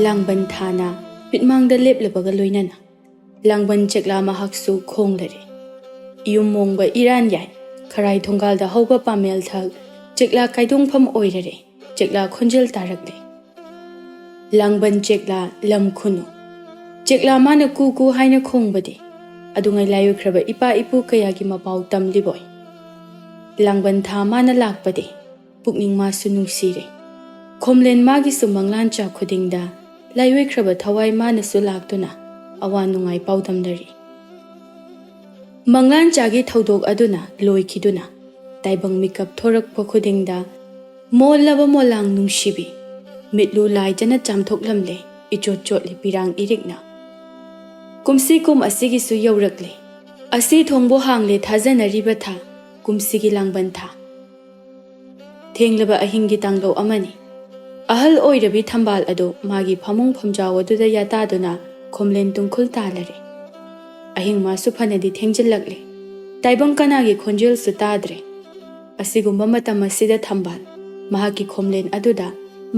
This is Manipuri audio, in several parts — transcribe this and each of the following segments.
ꯂꯥꯡꯕꯟ ꯊꯥꯅ ꯃꯤꯠꯃꯥꯡꯗ ꯂꯦꯞꯂꯕꯒ ꯂꯣꯏꯅꯅ ꯂꯥꯡꯕꯟ ꯆꯦꯛꯂꯥ ꯃꯍꯥꯛꯁꯨ ꯈꯣꯡꯂꯔꯦ ꯌꯨꯝ ꯃꯣꯡꯕ ꯏꯔꯥꯟ ꯌꯥꯏ ꯈꯔꯥꯏ ꯊꯣꯡꯒꯥꯜꯗ ꯍꯧꯕ ꯄꯥꯃꯦꯜ ꯊꯛ ꯆꯦꯛꯂꯥ ꯀꯥꯏꯗꯣꯡꯐꯝ ꯑꯣꯏꯔꯔꯦ ꯆꯦꯛꯂꯥ ꯈꯣꯟꯖꯦꯜ ꯇꯥꯔꯛꯂꯦ ꯂꯥꯡꯕꯟ ꯆꯦꯛꯂꯥ ꯂꯝ ꯈꯨꯅꯨ ꯆꯦꯛꯂꯥ ꯃꯥꯅ ꯀꯨ ꯀꯨ ꯍꯥꯏꯅ ꯈꯣꯡꯕꯗꯤ ꯑꯗꯨꯉꯩ ꯂꯥꯏꯑꯣꯏꯈ꯭ꯔꯕ ꯏꯄꯥ ꯏꯄꯨ ꯀꯌꯥꯒꯤ ꯃꯄꯥꯎ ꯇꯝꯂꯤꯕꯣꯏ ꯂꯥꯡꯕꯟ ꯊꯥ ꯃꯥꯅ ꯂꯥꯛꯄꯗꯤ ꯄꯨꯛꯅꯤꯡ ꯃꯥꯁꯨ ꯅꯨꯡꯁꯤꯔꯦ ꯈꯣꯝꯂꯦꯟ ꯃꯥꯒꯤꯁꯨ ꯃꯪꯂꯥꯟꯆꯥ ꯈꯨꯗꯤꯡꯗ ꯂꯥꯏꯑꯣꯏꯈ꯭ꯔꯕ ꯊꯋꯥꯏ ꯃꯥꯅꯁꯨ ꯂꯥꯛꯇꯨꯅ ꯑꯋꯥ ꯅꯨꯡꯉꯥꯏ ꯄꯥꯎꯗꯝꯅꯔꯤ ꯃꯪꯂꯥꯟꯆꯥꯒꯤ ꯊꯧꯗꯣꯛ ꯑꯗꯨꯅ ꯂꯣꯏꯈꯤꯗꯨꯅ ꯇꯥꯏꯕꯪ ꯃꯤꯀꯞ ꯊꯣꯔꯛꯄ ꯈꯨꯗꯤꯡꯗ ꯃꯣꯜꯂꯕ ꯃꯣꯂꯥꯡ ꯅꯨꯡꯁꯤꯕꯤ ꯃꯤꯠꯂꯨ ꯂꯥꯏꯖꯅ ꯆꯥꯝꯊꯣꯛꯂꯝꯂꯦ ꯏꯆꯣꯠ ꯆꯣꯠꯂꯤ ꯄꯤꯔꯥꯡ ꯏꯔꯤꯛꯅ ꯀꯨꯝꯁꯤ ꯀꯨꯝ ꯑꯁꯤꯒꯤꯁꯨ ꯌꯧꯔꯛꯂꯦ ꯑꯁꯤ ꯊꯣꯡꯕꯨ ꯍꯥꯡꯂꯦ ꯊꯥꯖꯅꯔꯤꯕ ꯊꯥ ꯀꯨꯝꯁꯤꯒꯤ ꯂꯥꯡꯕꯟ ꯊꯥ ꯊꯦꯡꯂꯕ ꯑꯍꯤꯡꯒꯤ ꯇꯥꯡꯂꯧ ꯑꯃꯅꯤ ꯑꯍꯜ ꯑꯣꯏꯔꯕꯤ ꯊꯝꯕꯥꯜ ꯑꯗꯨ ꯃꯥꯒꯤ ꯐꯃꯨꯡ ꯐꯝꯖꯥꯎ ꯑꯗꯨꯗ ꯌꯥꯇꯥꯗꯨꯅ ꯈꯣꯝꯂꯦꯟ ꯇꯨꯡꯈꯨꯜ ꯇꯥꯂꯔꯦ ꯑꯍꯤꯡ ꯃꯥꯁꯨ ꯐꯅꯗꯤ ꯊꯦꯡꯖꯤꯜꯂꯛꯂꯦ ꯇꯥꯏꯕꯪ ꯀꯅꯥꯒꯤ ꯈꯣꯟꯖꯦꯜꯁꯨ ꯇꯥꯗ꯭ꯔꯦ ꯑꯁꯤꯒꯨꯝꯕ ꯃꯇꯝ ꯑꯁꯤꯗ ꯊꯝꯕꯥꯜ ꯃꯍꯥꯛꯀꯤ ꯈꯣꯝꯂꯦꯟ ꯑꯗꯨꯗ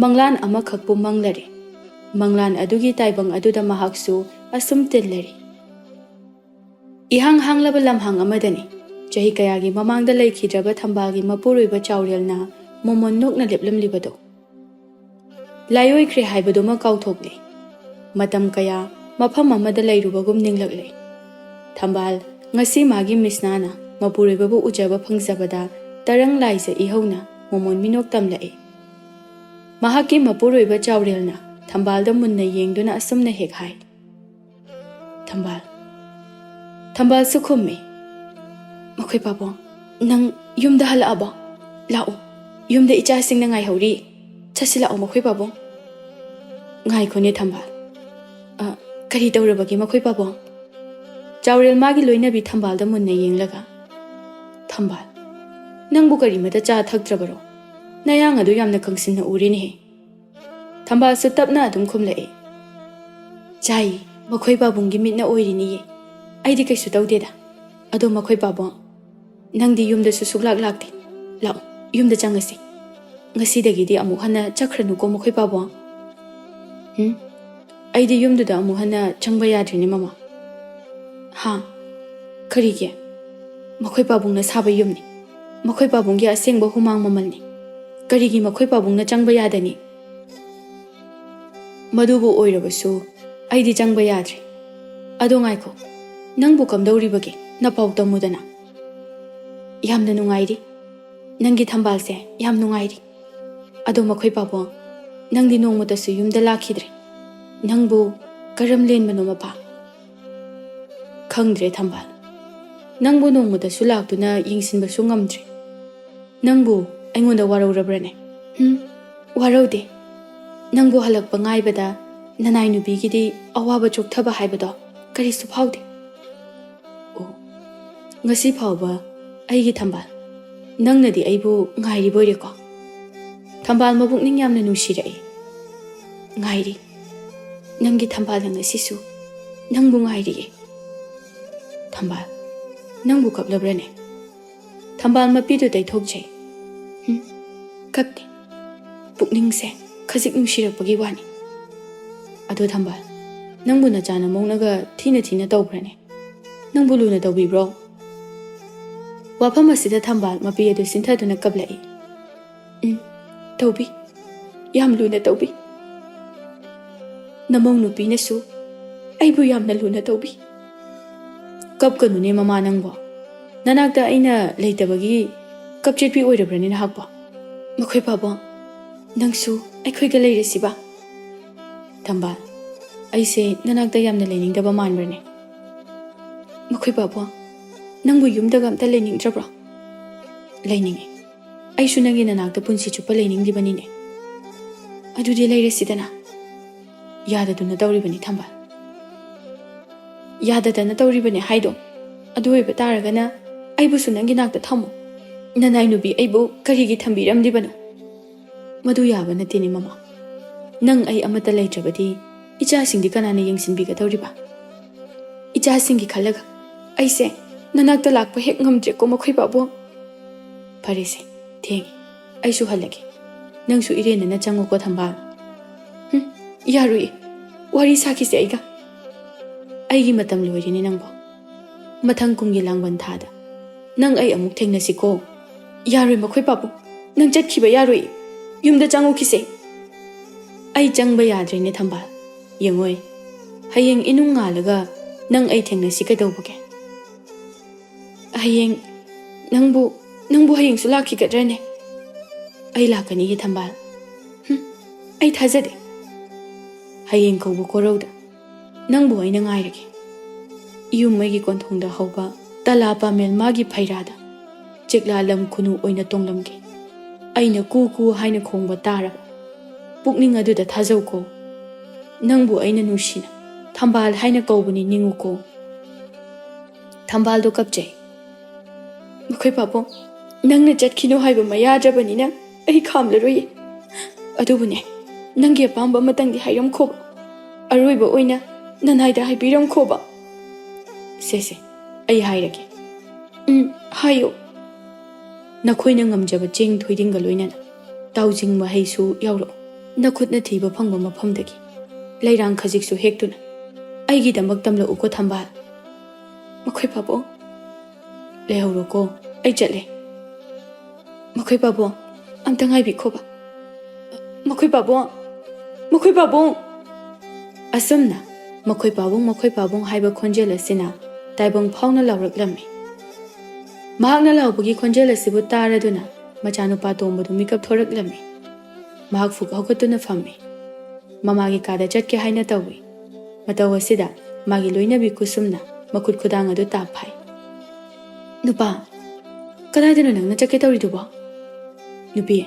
ꯃꯪꯂꯥꯟ ꯑꯃꯈꯛꯄꯨ ꯃꯪꯂꯔꯦ ꯃꯪꯂꯥꯟ ꯑꯗꯨꯒꯤ ꯇꯥꯏꯕꯪ ꯑꯗꯨꯗ ꯃꯍꯥꯛꯁꯨ ꯑꯁꯨꯝ ꯇꯤꯜꯂꯔꯤ ꯏꯍꯥꯡ ꯍꯥꯡꯂꯕ ꯂꯝꯍꯥꯡ ꯑꯃꯗꯅꯤ ꯆꯍꯤ ꯀꯌꯥꯒꯤ ꯃꯃꯥꯡꯗ ꯂꯩꯈꯤꯗ꯭ꯔꯕ ꯊꯝꯕꯥꯜꯒꯤ ꯃꯄꯨꯔꯣꯏꯕ ꯆꯥꯎꯔꯦꯜꯅ ꯃꯣꯃꯣꯟ ꯅꯣꯛꯅ ꯂꯦꯞꯂꯝꯂꯤꯕꯗꯣ ꯂꯥꯏꯑꯣꯏꯈ꯭ꯔꯦ ꯍꯥꯏꯕꯗꯨꯃ ꯀꯥꯎꯊꯣꯛꯂꯦ ꯃꯇꯝ ꯀꯌꯥ ꯃꯐꯝ ꯑꯃꯗ ꯂꯩꯔꯨꯕꯒꯨꯝ ꯅꯤꯡꯂꯛꯂꯦ ꯊꯝꯕꯥꯜ ꯉꯁꯤ ꯃꯥꯒꯤ ꯃꯤꯁꯅꯥꯅ ꯃꯄꯨꯔꯣꯏꯕꯕꯨ ꯎꯖꯕ ꯐꯪꯖꯕꯗ ꯇꯔꯪ ꯂꯥꯏꯖ ꯏꯍꯧꯅ ꯃꯣꯃꯣꯟ ꯃꯤꯅꯣꯛ ꯇꯝꯂꯛꯏ ꯃꯍꯥꯛꯀꯤ ꯃꯄꯨꯔꯣꯏꯕ ꯆꯥꯎꯔꯦꯜꯅ ꯊꯝꯕꯥꯜꯗ ꯃꯨꯟꯅ ꯌꯦꯡꯗꯨꯅ ꯑꯁꯨꯝꯅ ꯍꯦꯛ ꯍꯥꯏ ꯊꯝꯕꯥꯜꯁꯨ ꯈꯨꯝꯃꯤ ꯃꯈꯣꯏ ꯄꯥꯕꯨꯡ ꯅꯪ ꯌꯨꯝꯗ ꯍꯜꯂꯛꯑꯕꯣ ꯂꯥꯛꯑꯣ ꯌꯨꯝꯗ ꯏꯆꯥꯁꯤꯡꯅ ꯉꯥꯏꯍꯧꯔꯤ ꯆꯠꯁꯤ ꯂꯥꯛꯑꯣ ꯃꯈꯣꯏ ꯄꯥꯕꯨꯡ ꯉꯥꯏꯈꯣꯅꯦ ꯊꯝꯕꯥꯜ ꯀꯔꯤ ꯇꯧꯔꯕꯒꯦ ꯃꯈꯣꯏ ꯄꯥꯕꯨꯡ ꯆꯥꯎꯔꯦꯜ ꯃꯥꯒꯤ ꯂꯣꯏꯅꯕꯤ ꯊꯝꯕꯥꯜꯗ ꯃꯨꯟꯅ ꯌꯦꯡꯂꯒ ꯊꯝꯕꯥꯜ ꯅꯪꯕꯨ ꯀꯔꯤꯃꯇ ꯆꯥ ꯊꯛꯇ꯭ꯔꯕꯔꯣ ꯅꯌꯥꯡ ꯑꯗꯨ ꯌꯥꯝꯅ ꯀꯪꯁꯤꯟꯅ ꯎꯔꯤꯅꯦꯍꯦ ꯊꯝꯕꯥꯜꯁꯨ ꯇꯞꯅ ꯑꯗꯨꯝ ꯈꯨꯝꯂꯛꯏ ꯆꯥꯏ ꯃꯈꯣꯏ ꯄꯥꯕꯨꯡꯒꯤ ꯃꯤꯠꯅ ꯑꯣꯏꯔꯤꯅꯤꯌꯦ ꯑꯩꯗꯤ ꯀꯩꯁꯨ ꯇꯧꯗꯦꯗ ꯑꯗꯣ ꯃꯈꯣꯏ ꯄꯥꯕꯨꯡ ꯅꯪꯗꯤ ꯌꯨꯝꯗꯁꯨ ꯁꯨꯛꯂꯥꯛ ꯂꯥꯛꯇꯦ ꯂꯥꯛꯑꯣ ꯌꯨꯝꯗ ꯆꯪꯉꯁꯤ ꯉꯁꯤꯗꯒꯤꯗꯤ ꯑꯃꯨꯛ ꯍꯟꯅ ꯆꯠꯈ꯭ꯔꯅꯨꯀꯣ ꯃꯈꯣꯏ ꯄꯥꯕꯨꯡ ꯑꯩꯗꯤ ꯌꯨꯝꯗꯨꯗ ꯑꯃꯨꯛ ꯍꯟꯅ ꯆꯪꯕ ꯌꯥꯗ꯭ꯔꯤꯅꯦ ꯃꯃꯥ ꯍꯥ ꯀꯔꯤꯒꯤ ꯃꯈꯣꯏ ꯄꯥꯕꯨꯡꯅ ꯁꯥꯕ ꯌꯨꯝꯅꯤ ꯃꯈꯣꯏ ꯄꯥꯕꯨꯡꯒꯤ ꯑꯁꯦꯡꯕ ꯍꯨꯃꯥꯡ ꯃꯃꯜꯅꯤ ꯀꯔꯤꯒꯤ ꯃꯈꯣꯏ ꯄꯥꯕꯨꯡꯅ ꯆꯪꯕ ꯌꯥꯗꯅꯤ ꯃꯗꯨꯕꯨ ꯑꯣꯏꯔꯕꯁꯨ ꯑꯩꯗꯤ ꯆꯪꯕ ꯌꯥꯗ꯭ꯔꯦ ꯑꯗꯣ ꯉꯥꯏꯈꯣ ꯅꯪꯕꯨ ꯀꯝꯗꯧꯔꯤꯕꯒꯦ ꯅꯄꯥꯎ ꯇꯝꯃꯨꯗꯅ ꯌꯥꯝꯅ ꯅꯨꯡꯉꯥꯏꯔꯤ ꯅꯪꯒꯤ ꯊꯝꯕꯥꯜꯁꯦ ꯌꯥꯝ ꯅꯨꯡꯉꯥꯏꯔꯤ ꯑꯗꯣ ꯃꯈꯣꯏ ꯄꯥꯕꯨꯡ ꯅꯪꯗꯤ ꯅꯣꯡꯃꯇꯁꯨ ꯌꯨꯝꯗ ꯂꯥꯛꯈꯤꯗ꯭ꯔꯦ ꯅꯪꯕꯨ ꯀꯔꯝ ꯂꯦꯟꯕꯅꯣ ꯃꯄꯥ ꯈꯪꯗ꯭ꯔꯦ ꯊꯝꯕꯥꯜ ꯅꯪꯕꯨ ꯅꯣꯡꯃꯇꯁꯨ ꯂꯥꯛꯇꯨꯅ ꯌꯦꯡꯁꯤꯟꯕꯁꯨ ꯉꯝꯗ꯭ꯔꯦ ꯅꯪꯕꯨ ꯑꯩꯉꯣꯟꯗ ꯋꯥꯔꯧꯔꯕ꯭ꯔꯅꯦ ꯋꯥꯔꯧꯗꯦ ꯅꯪꯕꯨ ꯍꯜꯂꯛꯄ ꯉꯥꯏꯕꯗ ꯅꯅꯥꯏ ꯅꯨꯄꯤꯒꯤꯗꯤ ꯑꯋꯥꯕ ꯆꯣꯛꯊꯕ ꯍꯥꯏꯕꯗꯣ ꯀꯔꯤꯁꯨ ꯐꯥꯎꯗꯦ ꯑꯣ ꯉꯁꯤ ꯐꯥꯎꯕ ꯑꯩꯒꯤ ꯊꯝꯕꯥꯜ ꯅꯪꯅꯗꯤ ꯑꯩꯕꯨ ꯉꯥꯏꯔꯤꯕꯣꯏꯔꯦꯀꯣ ꯊꯝꯕꯥꯜ ꯃꯄꯨꯛꯅꯤꯡ ꯌꯥꯝꯅ ꯅꯨꯡꯁꯤꯔꯛꯏ ꯉꯥꯏꯔꯤ ꯅꯪꯒꯤ ꯊꯝꯕꯥꯜꯅ ꯉꯁꯤꯁꯨ ꯅꯪꯕꯨ ꯉꯥꯏꯔꯤꯌꯦ ꯊꯝꯕꯥꯜ ꯅꯪꯕꯨ ꯀꯞꯂꯕ꯭ꯔꯅꯦ ꯊꯝꯕꯥꯜ ꯃꯄꯤꯗꯨ ꯇꯩꯊꯣꯛꯆꯩ ꯀꯞꯇꯦ ꯄꯨꯛꯅꯤꯡꯁꯦ ꯈꯖꯤꯛ ꯅꯨꯡꯁꯤꯔꯛꯄꯒꯤ ꯋꯥꯅꯤ ꯑꯗꯣ ꯊꯝꯕꯥꯜ ꯅꯪꯕꯨ ꯅꯆꯥꯅ ꯃꯧꯅꯒ ꯊꯤꯅ ꯊꯤꯅ ꯇꯧꯕ꯭ꯔꯅꯦ ꯅꯪꯕꯨ ꯂꯨꯅ ꯇꯧꯕꯤꯕ꯭ꯔꯣ ꯋꯥꯐꯝ ꯑꯁꯤꯗ ꯊꯝꯕꯥꯜ ꯃꯄꯤ ꯑꯗꯨ ꯁꯤꯟꯊꯗꯨꯅ ꯀꯞꯂꯛꯏ ꯇꯧꯕꯤ ꯌꯥꯝ ꯂꯨꯅ ꯇꯧꯕꯤ ꯅꯃꯧ ꯅꯨꯄꯤꯅꯁꯨ ꯑꯩꯕꯨ ꯌꯥꯝꯅ ꯂꯨꯅ ꯇꯧꯕꯤ ꯀꯞꯀꯅꯨꯅꯦ ꯃꯃꯥ ꯅꯪꯕꯣ ꯅꯅꯥꯛꯇ ꯑꯩꯅ ꯂꯩꯇꯕꯒꯤ ꯀꯞꯆꯦꯠꯄꯤ ꯑꯣꯏꯔꯕ꯭ꯔꯅꯦ ꯅꯍꯥꯛꯄꯣ ꯃꯈꯣꯏ ꯄꯥꯕꯨꯡ ꯅꯪꯁꯨ ꯑꯩꯈꯣꯏꯒ ꯂꯩꯔꯁꯤꯕ ꯊꯝꯕꯥꯜ ꯑꯩꯁꯦ ꯅꯅꯥꯛꯇ ꯌꯥꯝꯅ ꯂꯩꯅꯤꯡꯗꯕ ꯃꯥꯟꯕ꯭ꯔꯅꯦ ꯃꯈꯣꯏ ꯄꯥꯕꯨꯡ ꯅꯪꯕꯨ ꯌꯨꯝꯗꯒ ꯑꯝꯇ ꯂꯩꯅꯤꯡꯗ꯭ꯔꯕ꯭ꯔꯣ ꯂꯩꯅꯤꯡꯉꯤ ꯑꯩꯁꯨ ꯅꯪꯒꯤ ꯅꯅꯥꯛꯇ ꯄꯨꯟꯁꯤ ꯆꯨꯞꯄ ꯂꯩꯅꯤꯡꯂꯤꯕꯅꯤꯅꯦ ꯑꯗꯨꯗꯤ ꯂꯩꯔꯁꯤꯗꯅ ꯌꯥꯗꯗꯨꯅ ꯇꯧꯔꯤꯕꯅꯤ ꯊꯝꯕꯥꯜ ꯌꯥꯗꯗꯅ ꯇꯧꯔꯤꯕꯅꯦ ꯍꯥꯏꯗꯣ ꯑꯗꯨ ꯑꯣꯏꯕ ꯇꯥꯔꯒꯅ ꯑꯩꯕꯨꯁꯨ ꯅꯪꯒꯤ ꯅꯥꯛꯇ ꯊꯝꯃꯨ ꯅꯅꯥꯏ ꯅꯨꯄꯤ ꯑꯩꯕꯨ ꯀꯔꯤꯒꯤ ꯊꯝꯕꯤꯔꯝꯂꯤꯕꯅꯣ ꯃꯗꯨ ꯌꯥꯕ ꯅꯠꯇꯦꯅꯦ ꯃꯃꯥ ꯅꯪ ꯑꯩ ꯑꯃꯠꯇ ꯂꯩꯇ꯭ꯔꯕꯗꯤ ꯏꯆꯥꯁꯤꯡꯗꯤ ꯀꯅꯥꯅ ꯌꯦꯡꯁꯤꯟꯕꯤꯒꯗꯧꯔꯤꯕ ꯏꯆꯥꯁꯤꯡꯒꯤ ꯈꯜꯂꯒ ꯑꯩꯁꯦ ꯅꯅꯥꯛꯇ ꯂꯥꯛꯄ ꯍꯦꯛ ꯉꯝꯗ꯭ꯔꯦꯀꯣ ꯃꯈꯣꯏ ꯄꯥꯕꯨꯡ ꯐꯔꯦꯁꯦ ꯊꯦꯡꯉꯤ ꯑꯩꯁꯨ ꯍꯜꯂꯒꯦ ꯅꯪꯁꯨ ꯏꯔꯦꯟꯅꯅ ꯆꯪꯉꯨꯀꯣ ꯊꯝꯕꯥꯜ ꯌꯥꯔꯣꯏ ꯋꯥꯔꯤ ꯁꯥꯈꯤꯁꯦ ꯑꯩꯒ ꯑꯩꯒꯤ ꯃꯇꯝ ꯂꯣꯏꯔꯤꯅꯤ ꯅꯪꯕꯣ ꯃꯊꯪ ꯀꯨꯝꯒꯤ ꯂꯥꯡꯕꯟ ꯊꯥꯗ ꯅꯪ ꯑꯩ ꯑꯃꯨꯛ ꯊꯦꯡꯅꯁꯤꯀꯣ ꯌꯥꯔꯣꯏ ꯃꯈꯣꯏ ꯄꯥꯕꯨꯡ ꯅꯪ ꯆꯠꯈꯤꯕ ꯌꯥꯔꯣꯏ ꯌꯨꯝꯗ ꯆꯪꯉꯨꯈꯤꯁꯦ ꯑꯩ ꯆꯪꯕ ꯌꯥꯗ꯭ꯔꯦꯅꯦ ꯊꯝꯕꯥꯜ ꯌꯦꯡꯉꯣꯏ ꯍꯌꯦꯡ ꯏꯅꯨꯡ ꯉꯥꯜꯂꯒ ꯅꯪ ꯑꯩ ꯊꯦꯡꯅꯁꯤ ꯀꯩꯗꯧꯕꯒꯦ ꯍꯌꯦꯡ ꯅꯪꯕу ꯍꯌꯦꯡꯁꯨ ꯂꯥꯛꯈꯤꯒꯗ꯭ꯔꯅꯦ ꯑꯩ ꯂꯥꯛꯀꯅꯤꯌꯦ ꯊꯝꯕꯥꯜ ꯑꯩ ꯊꯥꯖꯗꯦ ꯍꯌꯦꯡ ꯀꯧꯕ ꯀꯣꯔꯧꯗ ꯅꯪꯕꯨ ꯑꯩꯅ ꯉꯥꯏꯔꯒꯦ ꯌꯨꯝ ꯑꯩꯒꯤ ꯀꯣꯟꯊꯣꯡꯗ ꯍꯧꯕ ꯇꯂꯥ ꯄꯥꯃꯦꯜ ꯃꯥꯒꯤ ꯐꯩꯔꯥꯗ ꯆꯦꯛꯂꯥ ꯂꯝ ꯈꯨꯅꯨ ꯑꯣꯏꯅ ꯇꯣꯡꯂꯝꯒꯦ ꯑꯩꯅ ꯀꯨ ꯀꯨ ꯍꯥꯏꯅ ꯈꯣꯡꯕ ꯇꯥꯔꯕ ꯄꯨꯛꯅꯤꯡ ꯑꯗꯨꯗ ꯊꯥꯖꯧꯀꯣ ꯅꯪꯕꯨ ꯑꯩꯅ ꯅꯨꯡꯁꯤꯅ ꯊꯝꯕꯥꯜ ꯍꯥꯏꯅ ꯀꯧꯕꯅꯤ ꯅꯤꯡꯉꯨꯀꯣ ꯊꯝꯕꯥꯜꯗꯣ ꯀꯞꯆꯩ ꯃꯈꯣꯏ ꯄꯥꯕꯨꯡ ꯅꯪꯅ ꯆꯠꯈꯤꯅꯣ ꯍꯥꯏꯕ ꯃꯌꯥꯗ꯭ꯔꯕꯅꯤꯅ ꯑꯩ ꯈꯥꯝꯂꯔꯣꯏꯌꯦ ꯑꯗꯨꯕꯨꯅꯦ ꯅꯪꯒꯤ ꯑꯄꯥꯝꯕ ꯑꯃꯇꯪꯗꯤ ꯍꯥꯏꯔꯝꯈꯣꯕ ꯑꯔꯣꯏꯕ ꯑꯣꯏꯅ ꯅꯅꯥꯏꯗ ꯍꯥꯏꯕꯤꯔꯝꯈꯣꯕ ꯁꯦ ꯑꯩ ꯍꯥꯏꯔꯒꯦ ꯍꯥꯏꯌꯣ ꯅꯈꯣꯏꯅ ꯉꯝꯖꯕ ꯆꯦꯡ ꯊꯣꯏꯗꯤꯡꯒ ꯂꯣꯏꯅꯅ ꯇꯥꯎꯖꯤꯡ ꯃꯍꯩꯁꯨ ꯌꯥꯎꯔꯛꯎ ꯅꯈꯨꯠꯅ ꯊꯤꯕ ꯐꯪꯕ ꯃꯐꯝꯗꯒꯤ ꯂꯩꯔꯥꯡ ꯈꯖꯤꯛꯁꯨ ꯍꯦꯛꯇꯨꯅ ꯑꯩꯒꯤꯗꯃꯛ ꯇꯝꯂꯛꯎꯀꯣ ꯊꯝꯕꯥꯜ ꯃꯈꯣꯏ ꯄꯥꯕꯨꯡ ꯂꯩꯍꯧꯔꯣꯀꯣ ꯑꯩ ꯆꯠꯂꯦ ꯃꯈꯣꯏ ꯄꯥꯕꯨꯡ ꯑꯝꯇ ꯉꯥꯏꯕꯤꯈꯣꯕ ꯃꯈꯣꯏ ꯄꯥꯕꯨꯡ ꯑꯁꯨꯝꯅ ꯃꯈꯣꯏ ꯄꯥꯕꯨꯡ ꯍꯥꯏꯕ ꯈꯣꯟꯖꯦꯜ ꯑꯁꯤꯅ ꯇꯥꯏꯕꯪ ꯐꯥꯎꯅ ꯂꯥꯎꯔꯛꯂꯝꯃꯤ ꯃꯍꯥꯛꯅ ꯂꯥꯎꯕꯒꯤ ꯈꯣꯟꯖꯦꯜ ꯑꯁꯤꯕꯨ ꯇꯥꯔꯗꯨꯅ ꯃꯆꯥꯅꯨꯄꯥ ꯇꯣꯝꯕꯗꯨ ꯃꯤꯀꯞ ꯊꯣꯔꯛꯂꯝꯃꯤ ꯃꯍꯥꯛ ꯐꯨꯛ ꯍꯧꯒꯠꯇꯨꯅ ꯐꯝꯃꯤ ꯃꯃꯥꯒꯤ ꯀꯥꯗ ꯆꯠꯀꯦ ꯍꯥꯏꯅ ꯇꯧꯏ ꯃꯇꯧ ꯑꯁꯤꯗ ꯃꯥꯒꯤ ꯂꯣꯏꯅꯕꯤ ꯀꯨꯁꯨꯝꯅ ꯃꯈꯨꯠ ꯈꯨꯗꯥꯡ ꯑꯗꯨ ꯇꯥꯞ ꯐꯥꯏ ꯅꯨꯄꯥ ꯀꯗꯥꯏꯗꯅꯣ ꯅꯪꯅ ꯆꯠꯀꯦ ꯇꯧꯔꯤꯗꯨꯕꯣ ꯅꯨꯄꯤ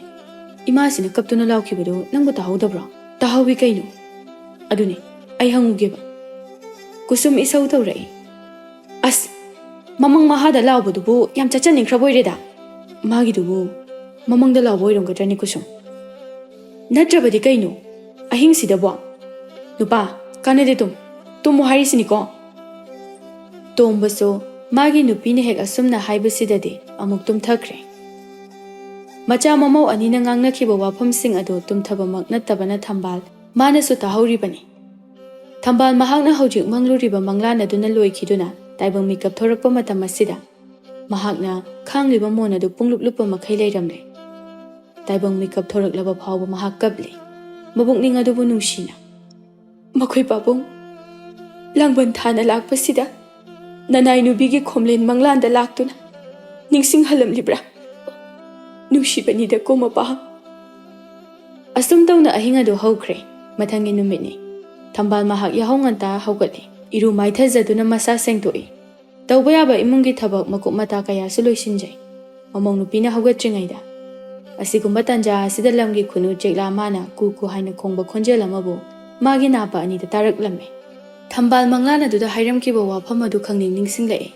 ꯏꯃꯥꯁꯤꯅ ꯀꯞꯇꯨꯅ ꯂꯥꯎꯈꯤꯕꯗꯨ ꯅꯪꯕꯨ ꯇꯥꯍꯧꯗꯕ꯭ꯔꯣ ꯇꯥꯍꯧꯋꯤ ꯀꯩꯅꯣ ꯑꯗꯨꯅꯤ ꯑꯩ ꯍꯪꯉꯨꯒꯦꯕ ꯀꯨꯁꯨꯝ ꯏꯁꯧ ꯇꯧꯔꯛꯏ ꯑꯁ ꯃꯃꯪ ꯃꯍꯥꯗ ꯂꯥꯎꯕꯗꯨꯕꯨ ꯌꯥꯝ ꯆꯠꯆꯅꯤꯡꯈ꯭ꯔꯕ ꯑꯣꯏꯔꯦꯗ ꯃꯥꯒꯤꯗꯨꯕꯨ ꯃꯃꯪꯗ ꯂꯥꯎꯕ ꯑꯣꯏꯔꯝꯒꯗ꯭ꯔꯅꯤ ꯀꯨꯁꯨꯝ ꯅꯠꯇ꯭ꯔꯕꯗꯤ ꯀꯩꯅꯣ ꯑꯍꯤꯡꯁꯤꯗꯕꯣ ꯅꯨꯄꯥ ꯀꯥꯟꯅꯗꯦ ꯇꯨꯝꯃꯨ ꯍꯥꯏꯔꯤꯁꯤꯅꯤꯀꯣ ꯇꯣꯝꯕꯁꯨ ꯃꯥꯒꯤ ꯅꯨꯄꯤꯅ ꯍꯦꯛ ꯑꯁꯨꯝꯅ ꯍꯥꯏꯕꯁꯤꯗꯗꯤ ꯑꯃꯨꯛ ꯇꯨꯝꯊꯈ꯭ꯔꯦ ꯃꯆꯥ ꯃꯃꯧ ꯑꯅꯤꯅ ꯉꯥꯡꯅꯈꯤꯕ ꯋꯥꯐꯝꯁꯤꯡ ꯑꯗꯨ ꯇꯨꯝꯊꯕꯃꯛ ꯅꯠꯇꯕꯅ ꯊꯝꯕꯥꯜ ꯃꯥꯅꯁꯨ ꯇꯥꯍꯧꯔꯤꯕꯅꯤ ꯊꯝꯕꯥꯜ ꯃꯍꯥꯛꯅ ꯍꯧꯖꯤꯛ ꯃꯪꯂꯨꯔꯤꯕ ꯃꯪꯂꯥꯟ ꯑꯗꯨꯅ ꯂꯣꯏꯈꯤꯗꯨꯅ ꯇꯥꯏꯕꯪ ꯃꯤꯀꯞ ꯊꯣꯔꯛꯄ ꯃꯇꯝ ꯑꯁꯤꯗ ꯃꯍꯥꯛꯅ ꯈꯥꯡꯂꯤꯕ ꯃꯣꯟ ꯑꯗꯨ ꯄꯨꯡꯂꯨꯞ ꯂꯨꯞꯄ ꯃꯈꯩ ꯂꯩꯔꯝꯂꯦ ꯇꯥꯏꯕꯪ ꯃꯤꯀꯞ ꯊꯣꯔꯛꯂꯕ ꯐꯥꯎꯕ ꯃꯍꯥꯛ ꯀꯞꯂꯤ ꯃꯕꯨꯛꯅꯤꯡ ꯑꯗꯨꯕꯨ ꯅꯨꯡꯁꯤꯅ ꯃꯈꯣꯏ ꯄꯥꯕꯨꯡ ꯂꯥꯡꯕꯟ ꯊꯥꯅ ꯂꯥꯛꯄꯁꯤꯗ ꯅꯅꯥꯏ ꯅꯨꯕꯤꯒꯤ ꯈꯣꯝꯂꯦꯟ ꯃꯪꯂꯥꯟꯗ ꯂꯥꯛꯇꯨꯅ ꯅꯤꯡꯁꯤꯡꯍꯜꯂꯝꯂꯤꯕ꯭ꯔꯥ ꯅꯨꯡꯁꯤꯕꯅꯤꯗꯀꯣ ꯃꯄꯥ ꯑꯁꯨꯝ ꯇꯧꯅ ꯑꯍꯤꯡ ꯑꯗꯨ ꯍꯧꯈ꯭ꯔꯦ ꯃꯊꯪꯒꯤ ꯅꯨꯃꯤꯠꯅꯤ ꯊꯝꯕꯥꯜ ꯃꯍꯥꯛ ꯌꯥꯍꯧ ꯉꯟꯇꯥ ꯍꯧꯒꯠꯂꯤ ꯏꯔꯨ ꯃꯥꯏꯊꯖꯗꯨꯅ ꯃꯁꯥ ꯁꯦꯡꯗꯣꯛꯏ ꯇꯧꯕ ꯌꯥꯕ ꯏꯃꯨꯡꯒꯤ ꯊꯕꯛ ꯃꯀꯨꯞ ꯃꯇꯥ ꯀꯌꯥꯁꯨ ꯂꯣꯏꯁꯤꯟꯖꯩ ꯃꯃꯧ ꯅꯨꯄꯤꯅ ꯍꯧꯒꯠꯇ꯭ꯔꯤꯉꯩꯗ ꯑꯁꯤꯒꯨꯝꯕ ꯇꯟꯖꯥ ꯑꯁꯤꯗ ꯂꯝꯒꯤ ꯈꯨꯅꯨ ꯆꯦꯛꯂꯥ ꯃꯥꯅ ꯀꯨ ꯀꯨ ꯍꯥꯏꯅ ꯈꯣꯡꯕ ꯈꯣꯟꯖꯦꯜ ꯑꯃꯕꯨ ꯃꯥꯒꯤ ꯅꯥꯄ ꯑꯅꯤꯗ ꯇꯥꯔꯛꯂꯝꯃꯤ ꯊꯝꯕꯥꯜ ꯃꯪꯂꯥꯟ ꯑꯗꯨꯗ ꯍꯥꯏꯔꯝꯈꯤꯕ ꯋꯥꯐꯝ ꯑꯗꯨ ꯈꯪꯅꯤꯡ ꯅꯤꯡꯁꯤꯡꯂꯛꯏ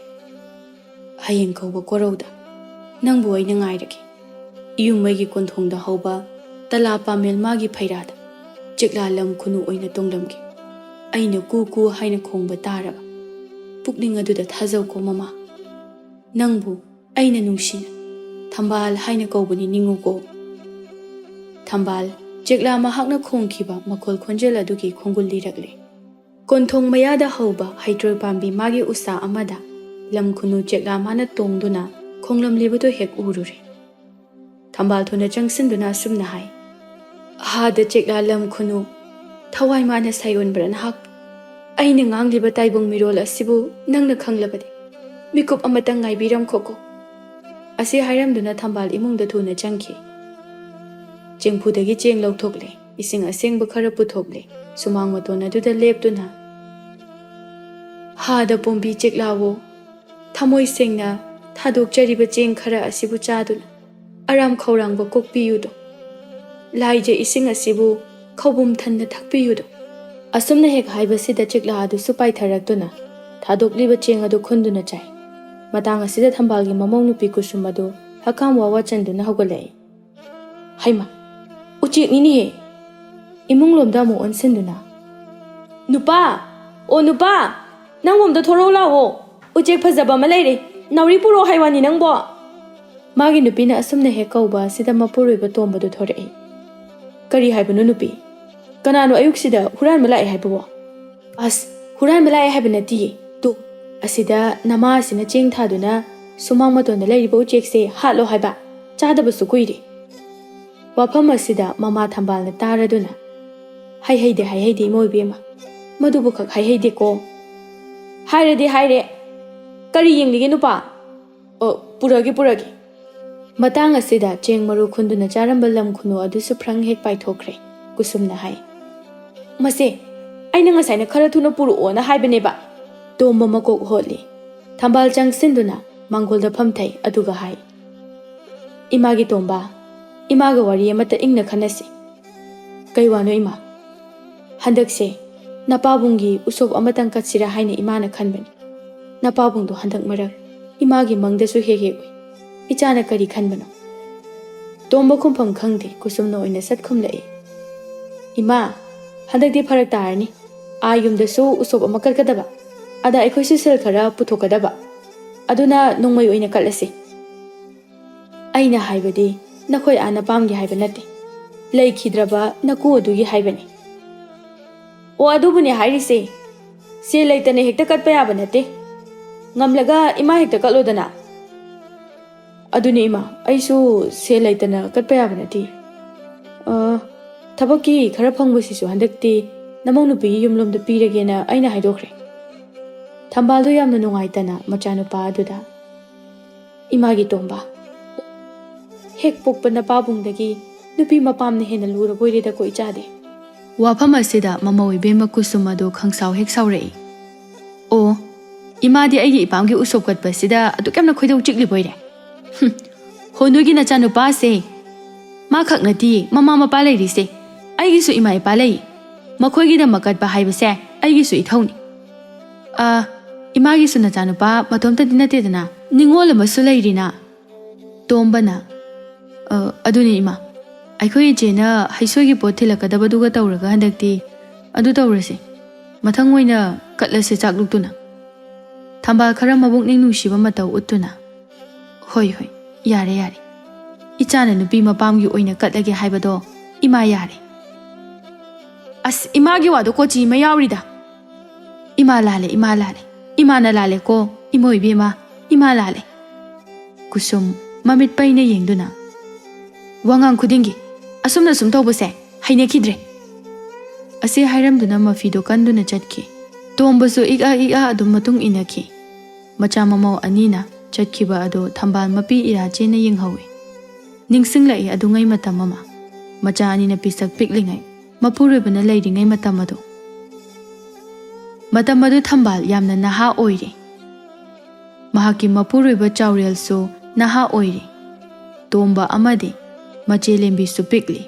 ꯍꯌꯦꯡ ꯀꯧꯕ ꯀꯣꯔꯧꯗ ꯅꯪꯕꯨ ꯑꯩꯅ ꯉꯥꯏꯔꯒꯦ ꯌꯨꯝꯃꯩꯒꯤ ꯀꯣꯟꯊꯣꯡꯗ ꯍꯧꯕ ꯇꯂꯥ ꯄꯥꯃꯦꯜ ꯃꯥꯒꯤ ꯐꯩꯔꯥꯗ ꯆꯦꯛꯂꯥ ꯂꯝ ꯈꯨꯅꯨ ꯑꯣꯏꯅ ꯇꯣꯡꯂꯝꯒꯦ ꯑꯩꯅ ꯀꯨ ꯀꯨ ꯍꯥꯏꯅ ꯈꯣꯡꯕ ꯇꯥꯔꯕ ꯄꯨꯛꯅꯤꯡ ꯑꯗꯨꯗ ꯊꯥꯖꯧꯀꯣ ꯃꯃꯥ ꯅꯪꯕꯨ ꯑꯩꯅ ꯅꯨꯡꯁꯤꯅ ꯊꯝꯕꯥꯜ ꯍꯥꯏꯅ ꯀꯧꯕꯅꯤ ꯅꯤꯡꯉꯨꯀꯣ ꯊꯝꯕꯥꯜ ꯆꯦꯛꯂꯥ ꯃꯍꯥꯛꯅ ꯈꯣꯡꯈꯤꯕ ꯃꯈꯣꯜ ꯈꯣꯟꯖꯦꯜ ꯑꯗꯨꯒꯤ ꯈꯣꯡꯒꯨꯜ ꯂꯤꯔꯛꯂꯦ ꯀꯣꯟꯊꯣꯡ ꯃꯌꯥꯗ ꯍꯧꯕ ꯍꯩꯇ꯭ꯔꯣꯏ ꯄꯥꯝꯕꯤ ꯃꯥꯒꯤ ꯎꯁꯥ ꯑꯃꯗ ꯂꯝ ꯈꯨꯅꯨ ꯆꯦꯛꯂꯥ ꯃꯥꯅ ꯇꯣꯡꯗꯨꯅ ꯈꯣꯡꯂꯝꯂꯤꯕꯗꯨ ꯍꯦꯛ ꯎꯔꯨꯔꯦ ꯊꯝꯕꯥꯜ ꯊꯨꯅ ꯆꯪꯁꯤꯟꯗꯨꯅ ꯑꯁꯨꯝꯅ ꯍꯥꯏ ꯍꯥꯗ ꯆꯦꯛꯂꯥ ꯂꯝ ꯈꯨꯅꯨ ꯊꯋꯥꯏ ꯃꯥꯅ ꯁꯥꯏꯌꯣꯟꯕ꯭ꯔꯥ ꯅꯍꯥꯛ ꯑꯩꯅ ꯉꯥꯡꯂꯤꯕ ꯇꯥꯏꯕꯪ ꯃꯤꯔꯣꯜ ꯑꯁꯤꯕꯨ ꯅꯪꯅ ꯈꯪꯂꯕꯗꯤ ꯃꯤꯀꯨꯞ ꯑꯃꯇꯪ ꯉꯥꯏꯕꯤꯔꯝꯈꯣꯀꯣ ꯑꯁꯤ ꯍꯥꯏꯔꯝꯗꯨꯅ ꯊꯝꯕꯥꯜ ꯏꯃꯨꯡꯗ ꯊꯨꯅ ꯆꯪꯈꯤ ꯆꯦꯡꯐꯨꯗꯒꯤ ꯆꯦꯡ ꯂꯧꯊꯣꯛꯂꯦ ꯏꯁꯤꯡ ꯑꯁꯦꯡꯕ ꯈꯔ ꯄꯨꯊꯣꯛꯂꯦ ꯁꯨꯃꯥꯡ ꯃꯇꯣꯟ ꯑꯗꯨꯗ ꯂꯦꯞꯇꯨꯅ ꯍꯥꯗ ꯄꯣꯝꯕꯤ ꯆꯦꯛꯂꯥꯋꯣ ꯊꯃꯣꯏ ꯁꯦꯡꯅ ꯊꯥꯗꯣꯛꯆꯔꯤꯕ ꯆꯦꯡ ꯈꯔ ꯑꯁꯤꯕꯨ ꯆꯥꯗꯨꯅ ꯑꯔꯥꯝ ꯈꯧꯔꯥꯡꯕ ꯀꯣꯛꯄꯤꯌꯨꯗꯣ ꯂꯥꯏꯖ ꯏꯁꯤꯡ ꯑꯁꯤꯕꯨ ꯈꯧꯕꯨꯝ ꯊꯟꯅ ꯊꯛꯄꯤꯌꯨꯗꯣ ꯑꯁꯨꯝꯅ ꯍꯦꯛ ꯍꯥꯏꯕꯁꯤꯗ ꯆꯦꯛꯂꯥ ꯑꯗꯨꯁꯨ ꯄꯥꯏꯊꯔꯛꯇꯨꯅ ꯊꯥꯗꯣꯛꯂꯤꯕ ꯆꯦꯡ ꯑꯗꯨ ꯈꯨꯟꯗꯨꯅ ꯆꯥꯏ ꯃꯇꯥꯡ ꯑꯁꯤꯗ ꯊꯝꯕꯥꯜꯒꯤ ꯃꯃꯧ ꯅꯨꯄꯤ ꯀꯨꯁꯨꯝ ꯑꯗꯨ ꯍꯀꯥꯝ ꯋꯥꯋꯥ ꯆꯟꯗꯨꯅ ꯍꯧꯒꯠꯂꯛꯏ ꯍꯩꯃ ꯎꯆꯦꯛꯅꯤꯅꯦꯍꯦ ꯏꯃꯨꯡꯂꯣꯝꯗ ꯑꯃꯨꯛ ꯑꯣꯟꯁꯤꯟꯗꯨꯅ ꯅꯨꯄꯥ ꯑꯣ ꯅꯨꯄꯥ ꯅꯪꯂꯣꯝꯗ ꯊꯣꯔꯛꯎ ꯂꯥꯛꯑꯣ ꯎꯆꯦꯛ ꯐꯖꯕ ꯑꯃ ꯂꯩꯔꯦ ꯅꯥꯎꯔꯤ ꯄꯨꯔꯛꯑꯣ ꯍꯥꯏꯋꯥꯅꯤ ꯅꯪꯕꯣ ꯃꯥꯒꯤ ꯅꯨꯄꯤꯅ ꯑꯁꯨꯝꯅ ꯍꯦꯛ ꯀꯧꯕ ꯑꯁꯤꯗ ꯃꯄꯨꯔꯣꯏꯕ ꯇꯣꯝꯕꯗꯨ ꯊꯣꯔꯛꯏ ꯀꯔꯤ ꯍꯥꯏꯕꯅꯣ ꯅꯨꯄꯤ Kanano ayuksida huranba lae haibawo? As, huranba lae haiba natiye. To, asida nama asina cheng thaduna sumang matona lairiba uchekse hatlo haiba. Chadabasu kuiri. Wafam asida mama thambalna taraduna. Hai heide imoibema. Madubukak hai heide ko. Haire. Kari yenglige nupa? Purage. Matang asida cheng maru khunduna charamba lam khunu adusu prang hek paithokre. Kusumna hai. Mase, aina ngasai na khara thuna puruo na haibaneba. Tomba makok hotli. Thambal chang sinduna mangolda phamthai aduga hai. Imagi tomba. Imaga wari amata ingna khanasi. Kaiwano ima. Handakse napabungi usop amatang katsira haina imana khanbani. Napabungdo handak marak imagi mangdasu hege oi. Ichana kari khanbano. Tomba khumpham khangde kusumna oina sat khumlai. Ima, handakdi pharak tarani. Ayumdasu usop amakal kadaba. Ada aikhoisu sel khara puthokadaba. Aduna nongmai oina katlasi. Aina haibadi nakhoi ana pamgi haiba nate. Lei khidraba naku adugi haibani. O adubuni hairise. Se leitane hekta katpa yaba nate. Ngamlaga ima hekta katlodana. Aduni ima, aisu se leitana katpa yaba nate. Thabaki khara phangbasisu handakti namong nupi yumlomda piragena aina haidokre. Thambaldo yamna nungaitana machanupa aduda. Imagi tomba. Hek pokpa napabungdagi nupi mapamna hena lura boireda ko ichade. Wafam asida mama oibema kusum ado khangsau hek saurei. O, imadi aigi ipamgi usop katpa sida aduk yamna khoidau chikli boire. Honugi nachanupa se. Ma khaknati mama mapa leirise. Aigisu ima ipa lei. Makhoigida makatpa haibase aigisu ithawni. Imagisu nachanupa matomta dinatedana ningol amasu leirina. Tombana. Aduni ima. Aikhoi jena haisogi pothilakadabaduga tawraga handakti adu tawrase. Mathang oina katlase chakluktuna. Thambal khara mabukning nungsiba matau uttuna. Hoi, yare. Ichana nupi mapamgi oina katlage haibado ima yare. As imagi wado kochi ima yaurida. Ima lale. Imana lale ko imoibema ima lale. Kusum mamit paina yengduna. Wangang khudingi asumna sum tawbase haine khidre. Ase hairamduna mafido kanduna chatki. Tombasu ika adum matung inaki. Macha mamau anina chatkiba ado thambal mapi irachena yenghawi. Ningsinglai adungai matamama. Macha anina pisak piklingai. Mapuribana leiringai matamado. Matamadu thambal yamna naha oiri. Mahaki mapuriba chaurel su naha oiri. Tomba amadi mache lembi su pikli.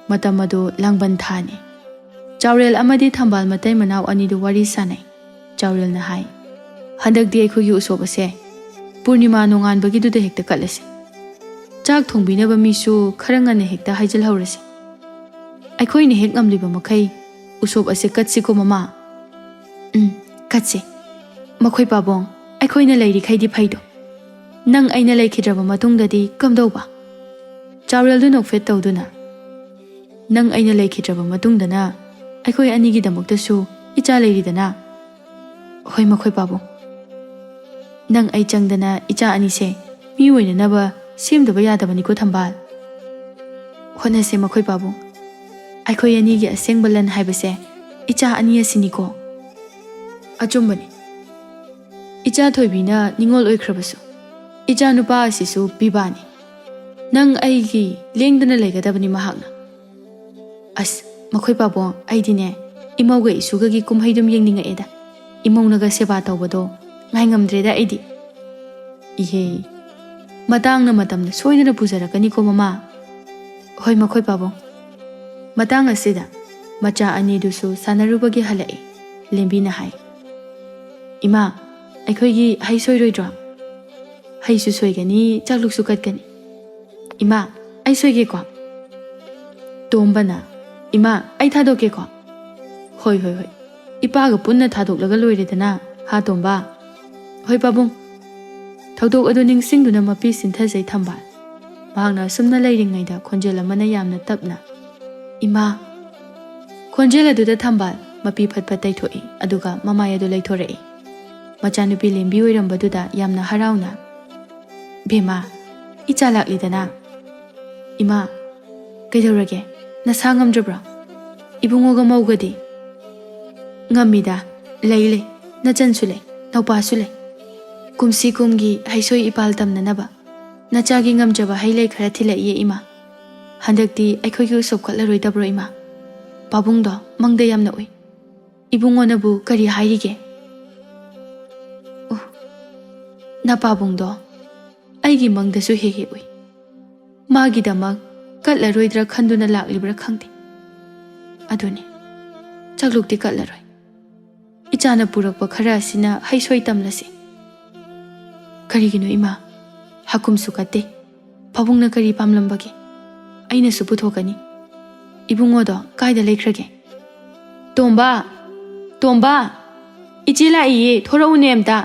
Matamadu langban thani. Chaurel amadi thambal matai manau anidu wari sanai. Chaurel na hai. Handak di aikhogi usobase. Purnima nongan bagi duda hekta katlase. Chak thongbinaba misu kharangane hekta haijal haurase. Aikhoi ne hek ngamliba makai usop ase katsiko mama. Katse. Makhoi pabong aikhoi na leiri khaidi phaido. Nang aina leikhidraba matungdadi kamdauba. Chaurel du nokfet tawduna. Nang aina leikhidraba matungdana aikhoi anigi damaktasu icha leiridana. Hoi makhoi pabong. Nang ai changdana icha anise mi oina naba semdaba yadabani ko thambal. Honase makhoi pabong. Aikhoi anigi asengbalan haibase icha ani asiniko. Achumbani. Icha thoibina ningol oikhrabasu. Icha nupa asisu bibani. Nang aigi lengdana leigadabani mahakna. As makhoi pabong aidine imauga isugagi kumhaidum yengninga eda. Imaunaga seba tawbado ngai ngamdreda aidi. Ihe. Matangna matamna soinana pujarakani ko mama. Hoi makhoi pabong. Matang asida macha ani dusu sanarubagi halai. Lembina hai. Ima, aikhoigi hai soiroidra. Hai su soigani chakluk sukatkani. Ima, ai soige ko. Tombana. Ima, ai thadoke ko. Hoi. Ipaga punna thadoklaga loiredana ha tomba. Hoi pabong. Thawdok adu ningsingduna mapi sinthasai thambal. Mahakna sumna leiringaida khonjel amana yamna tapna. Ima, ꯈꯣꯟꯖꯦꯜ ꯑꯗꯨꯗ ꯊꯝꯕꯥꯜ ꯃꯄꯤ ꯐꯠ ꯐꯠ ꯇꯩꯊꯣꯛꯏ ꯑꯗꯨꯒ ꯃꯃꯥꯏ ꯑꯗꯨ ꯂꯩꯊꯣꯔꯛꯏ ꯃꯆꯥꯅꯨꯄꯤ ꯂꯦꯝꯕꯤ ꯑꯣꯏꯔꯝꯕꯗꯨꯗ ꯌꯥꯝꯅ ꯍꯔꯥꯎꯅ ꯕꯦꯝꯃ ꯏꯆꯥ ꯂꯥꯛꯂꯤꯗꯅ ꯏꯃꯥ ꯀꯩꯗꯧꯔꯒꯦ ꯅꯁꯥ ꯉꯝꯗ꯭ꯔꯕ꯭ꯔꯣ ꯏꯕꯨꯡꯉꯣꯒ ꯃꯧꯒꯗꯤ ꯉꯝꯃꯤꯗ ꯂꯩ ꯅꯆꯟꯁꯨ ꯂꯩ ꯅꯧꯄꯥꯁꯨ ꯂꯩ ꯀꯨꯝꯁꯤ ꯀꯨꯝꯒꯤ ꯍꯩꯁꯣꯏ ꯏꯄꯥꯜ ꯇꯝꯅꯅꯕ ꯅꯆꯥꯒꯤ ꯉꯝꯖꯕ ꯍꯩ ꯂꯩ ꯈꯔ ꯊꯤꯜꯂꯛꯏꯌꯦ ꯏꯃꯥ ꯍꯟꯗꯛꯇꯤ ꯑꯩꯈꯣꯏꯒꯤ ꯎꯁꯣꯞ ꯀꯠꯂꯔꯣꯏꯗꯕ꯭ꯔꯣ ꯏꯃꯥ ꯄꯥꯕꯨꯡꯗꯣ ꯃꯪꯗ ꯌꯥꯝꯅ ꯎꯏ ꯏꯕꯨꯡꯉꯣꯅꯕꯨ ꯀꯔꯤ ꯍꯥꯏꯔꯤꯒꯦ ꯅꯄꯥꯕꯨꯡꯗꯣ ꯑꯩꯒꯤ ꯃꯪꯗꯁꯨ ꯍꯦꯛ ꯍꯦꯛ ꯎꯏ ꯃꯥꯒꯤꯗꯃꯛ ꯀꯠꯂꯔꯣꯏꯗ꯭ꯔꯥ ꯈꯟꯗꯨꯅ ꯂꯥꯛꯂꯤꯕ꯭ꯔꯥ ꯈꯪꯗꯦ ꯑꯗꯨꯅꯤ ꯆꯥꯛꯂꯨꯛꯇꯤ ꯀꯠꯂꯔꯣꯏ ꯏꯆꯥꯅ ꯄꯨꯔꯛꯄ ꯈꯔ ꯑꯁꯤꯅ ꯍꯩꯁꯣꯏ ꯇꯝꯂꯁꯤ ꯀꯔꯤꯒꯤꯅꯣ ꯏꯃꯥ ꯍꯥꯀꯨꯝꯁꯨ ꯀꯠꯇꯦ ꯄꯥꯕꯨꯡꯅ ꯀꯔꯤ ꯄꯥꯝꯂꯝꯕꯒꯦ ꯑꯩꯅꯁꯨ ꯄꯨꯊꯣꯛꯀꯅꯤ ꯏꯕꯨꯡꯉꯣꯗꯣ ꯀꯥꯏꯗ ꯂꯩꯈ꯭ꯔꯒꯦ ꯇꯣꯝꯕ ꯏꯆꯦ ꯂꯥꯛꯏꯌꯦ ꯊꯣꯔꯛꯎꯅꯦ ꯑꯝꯇ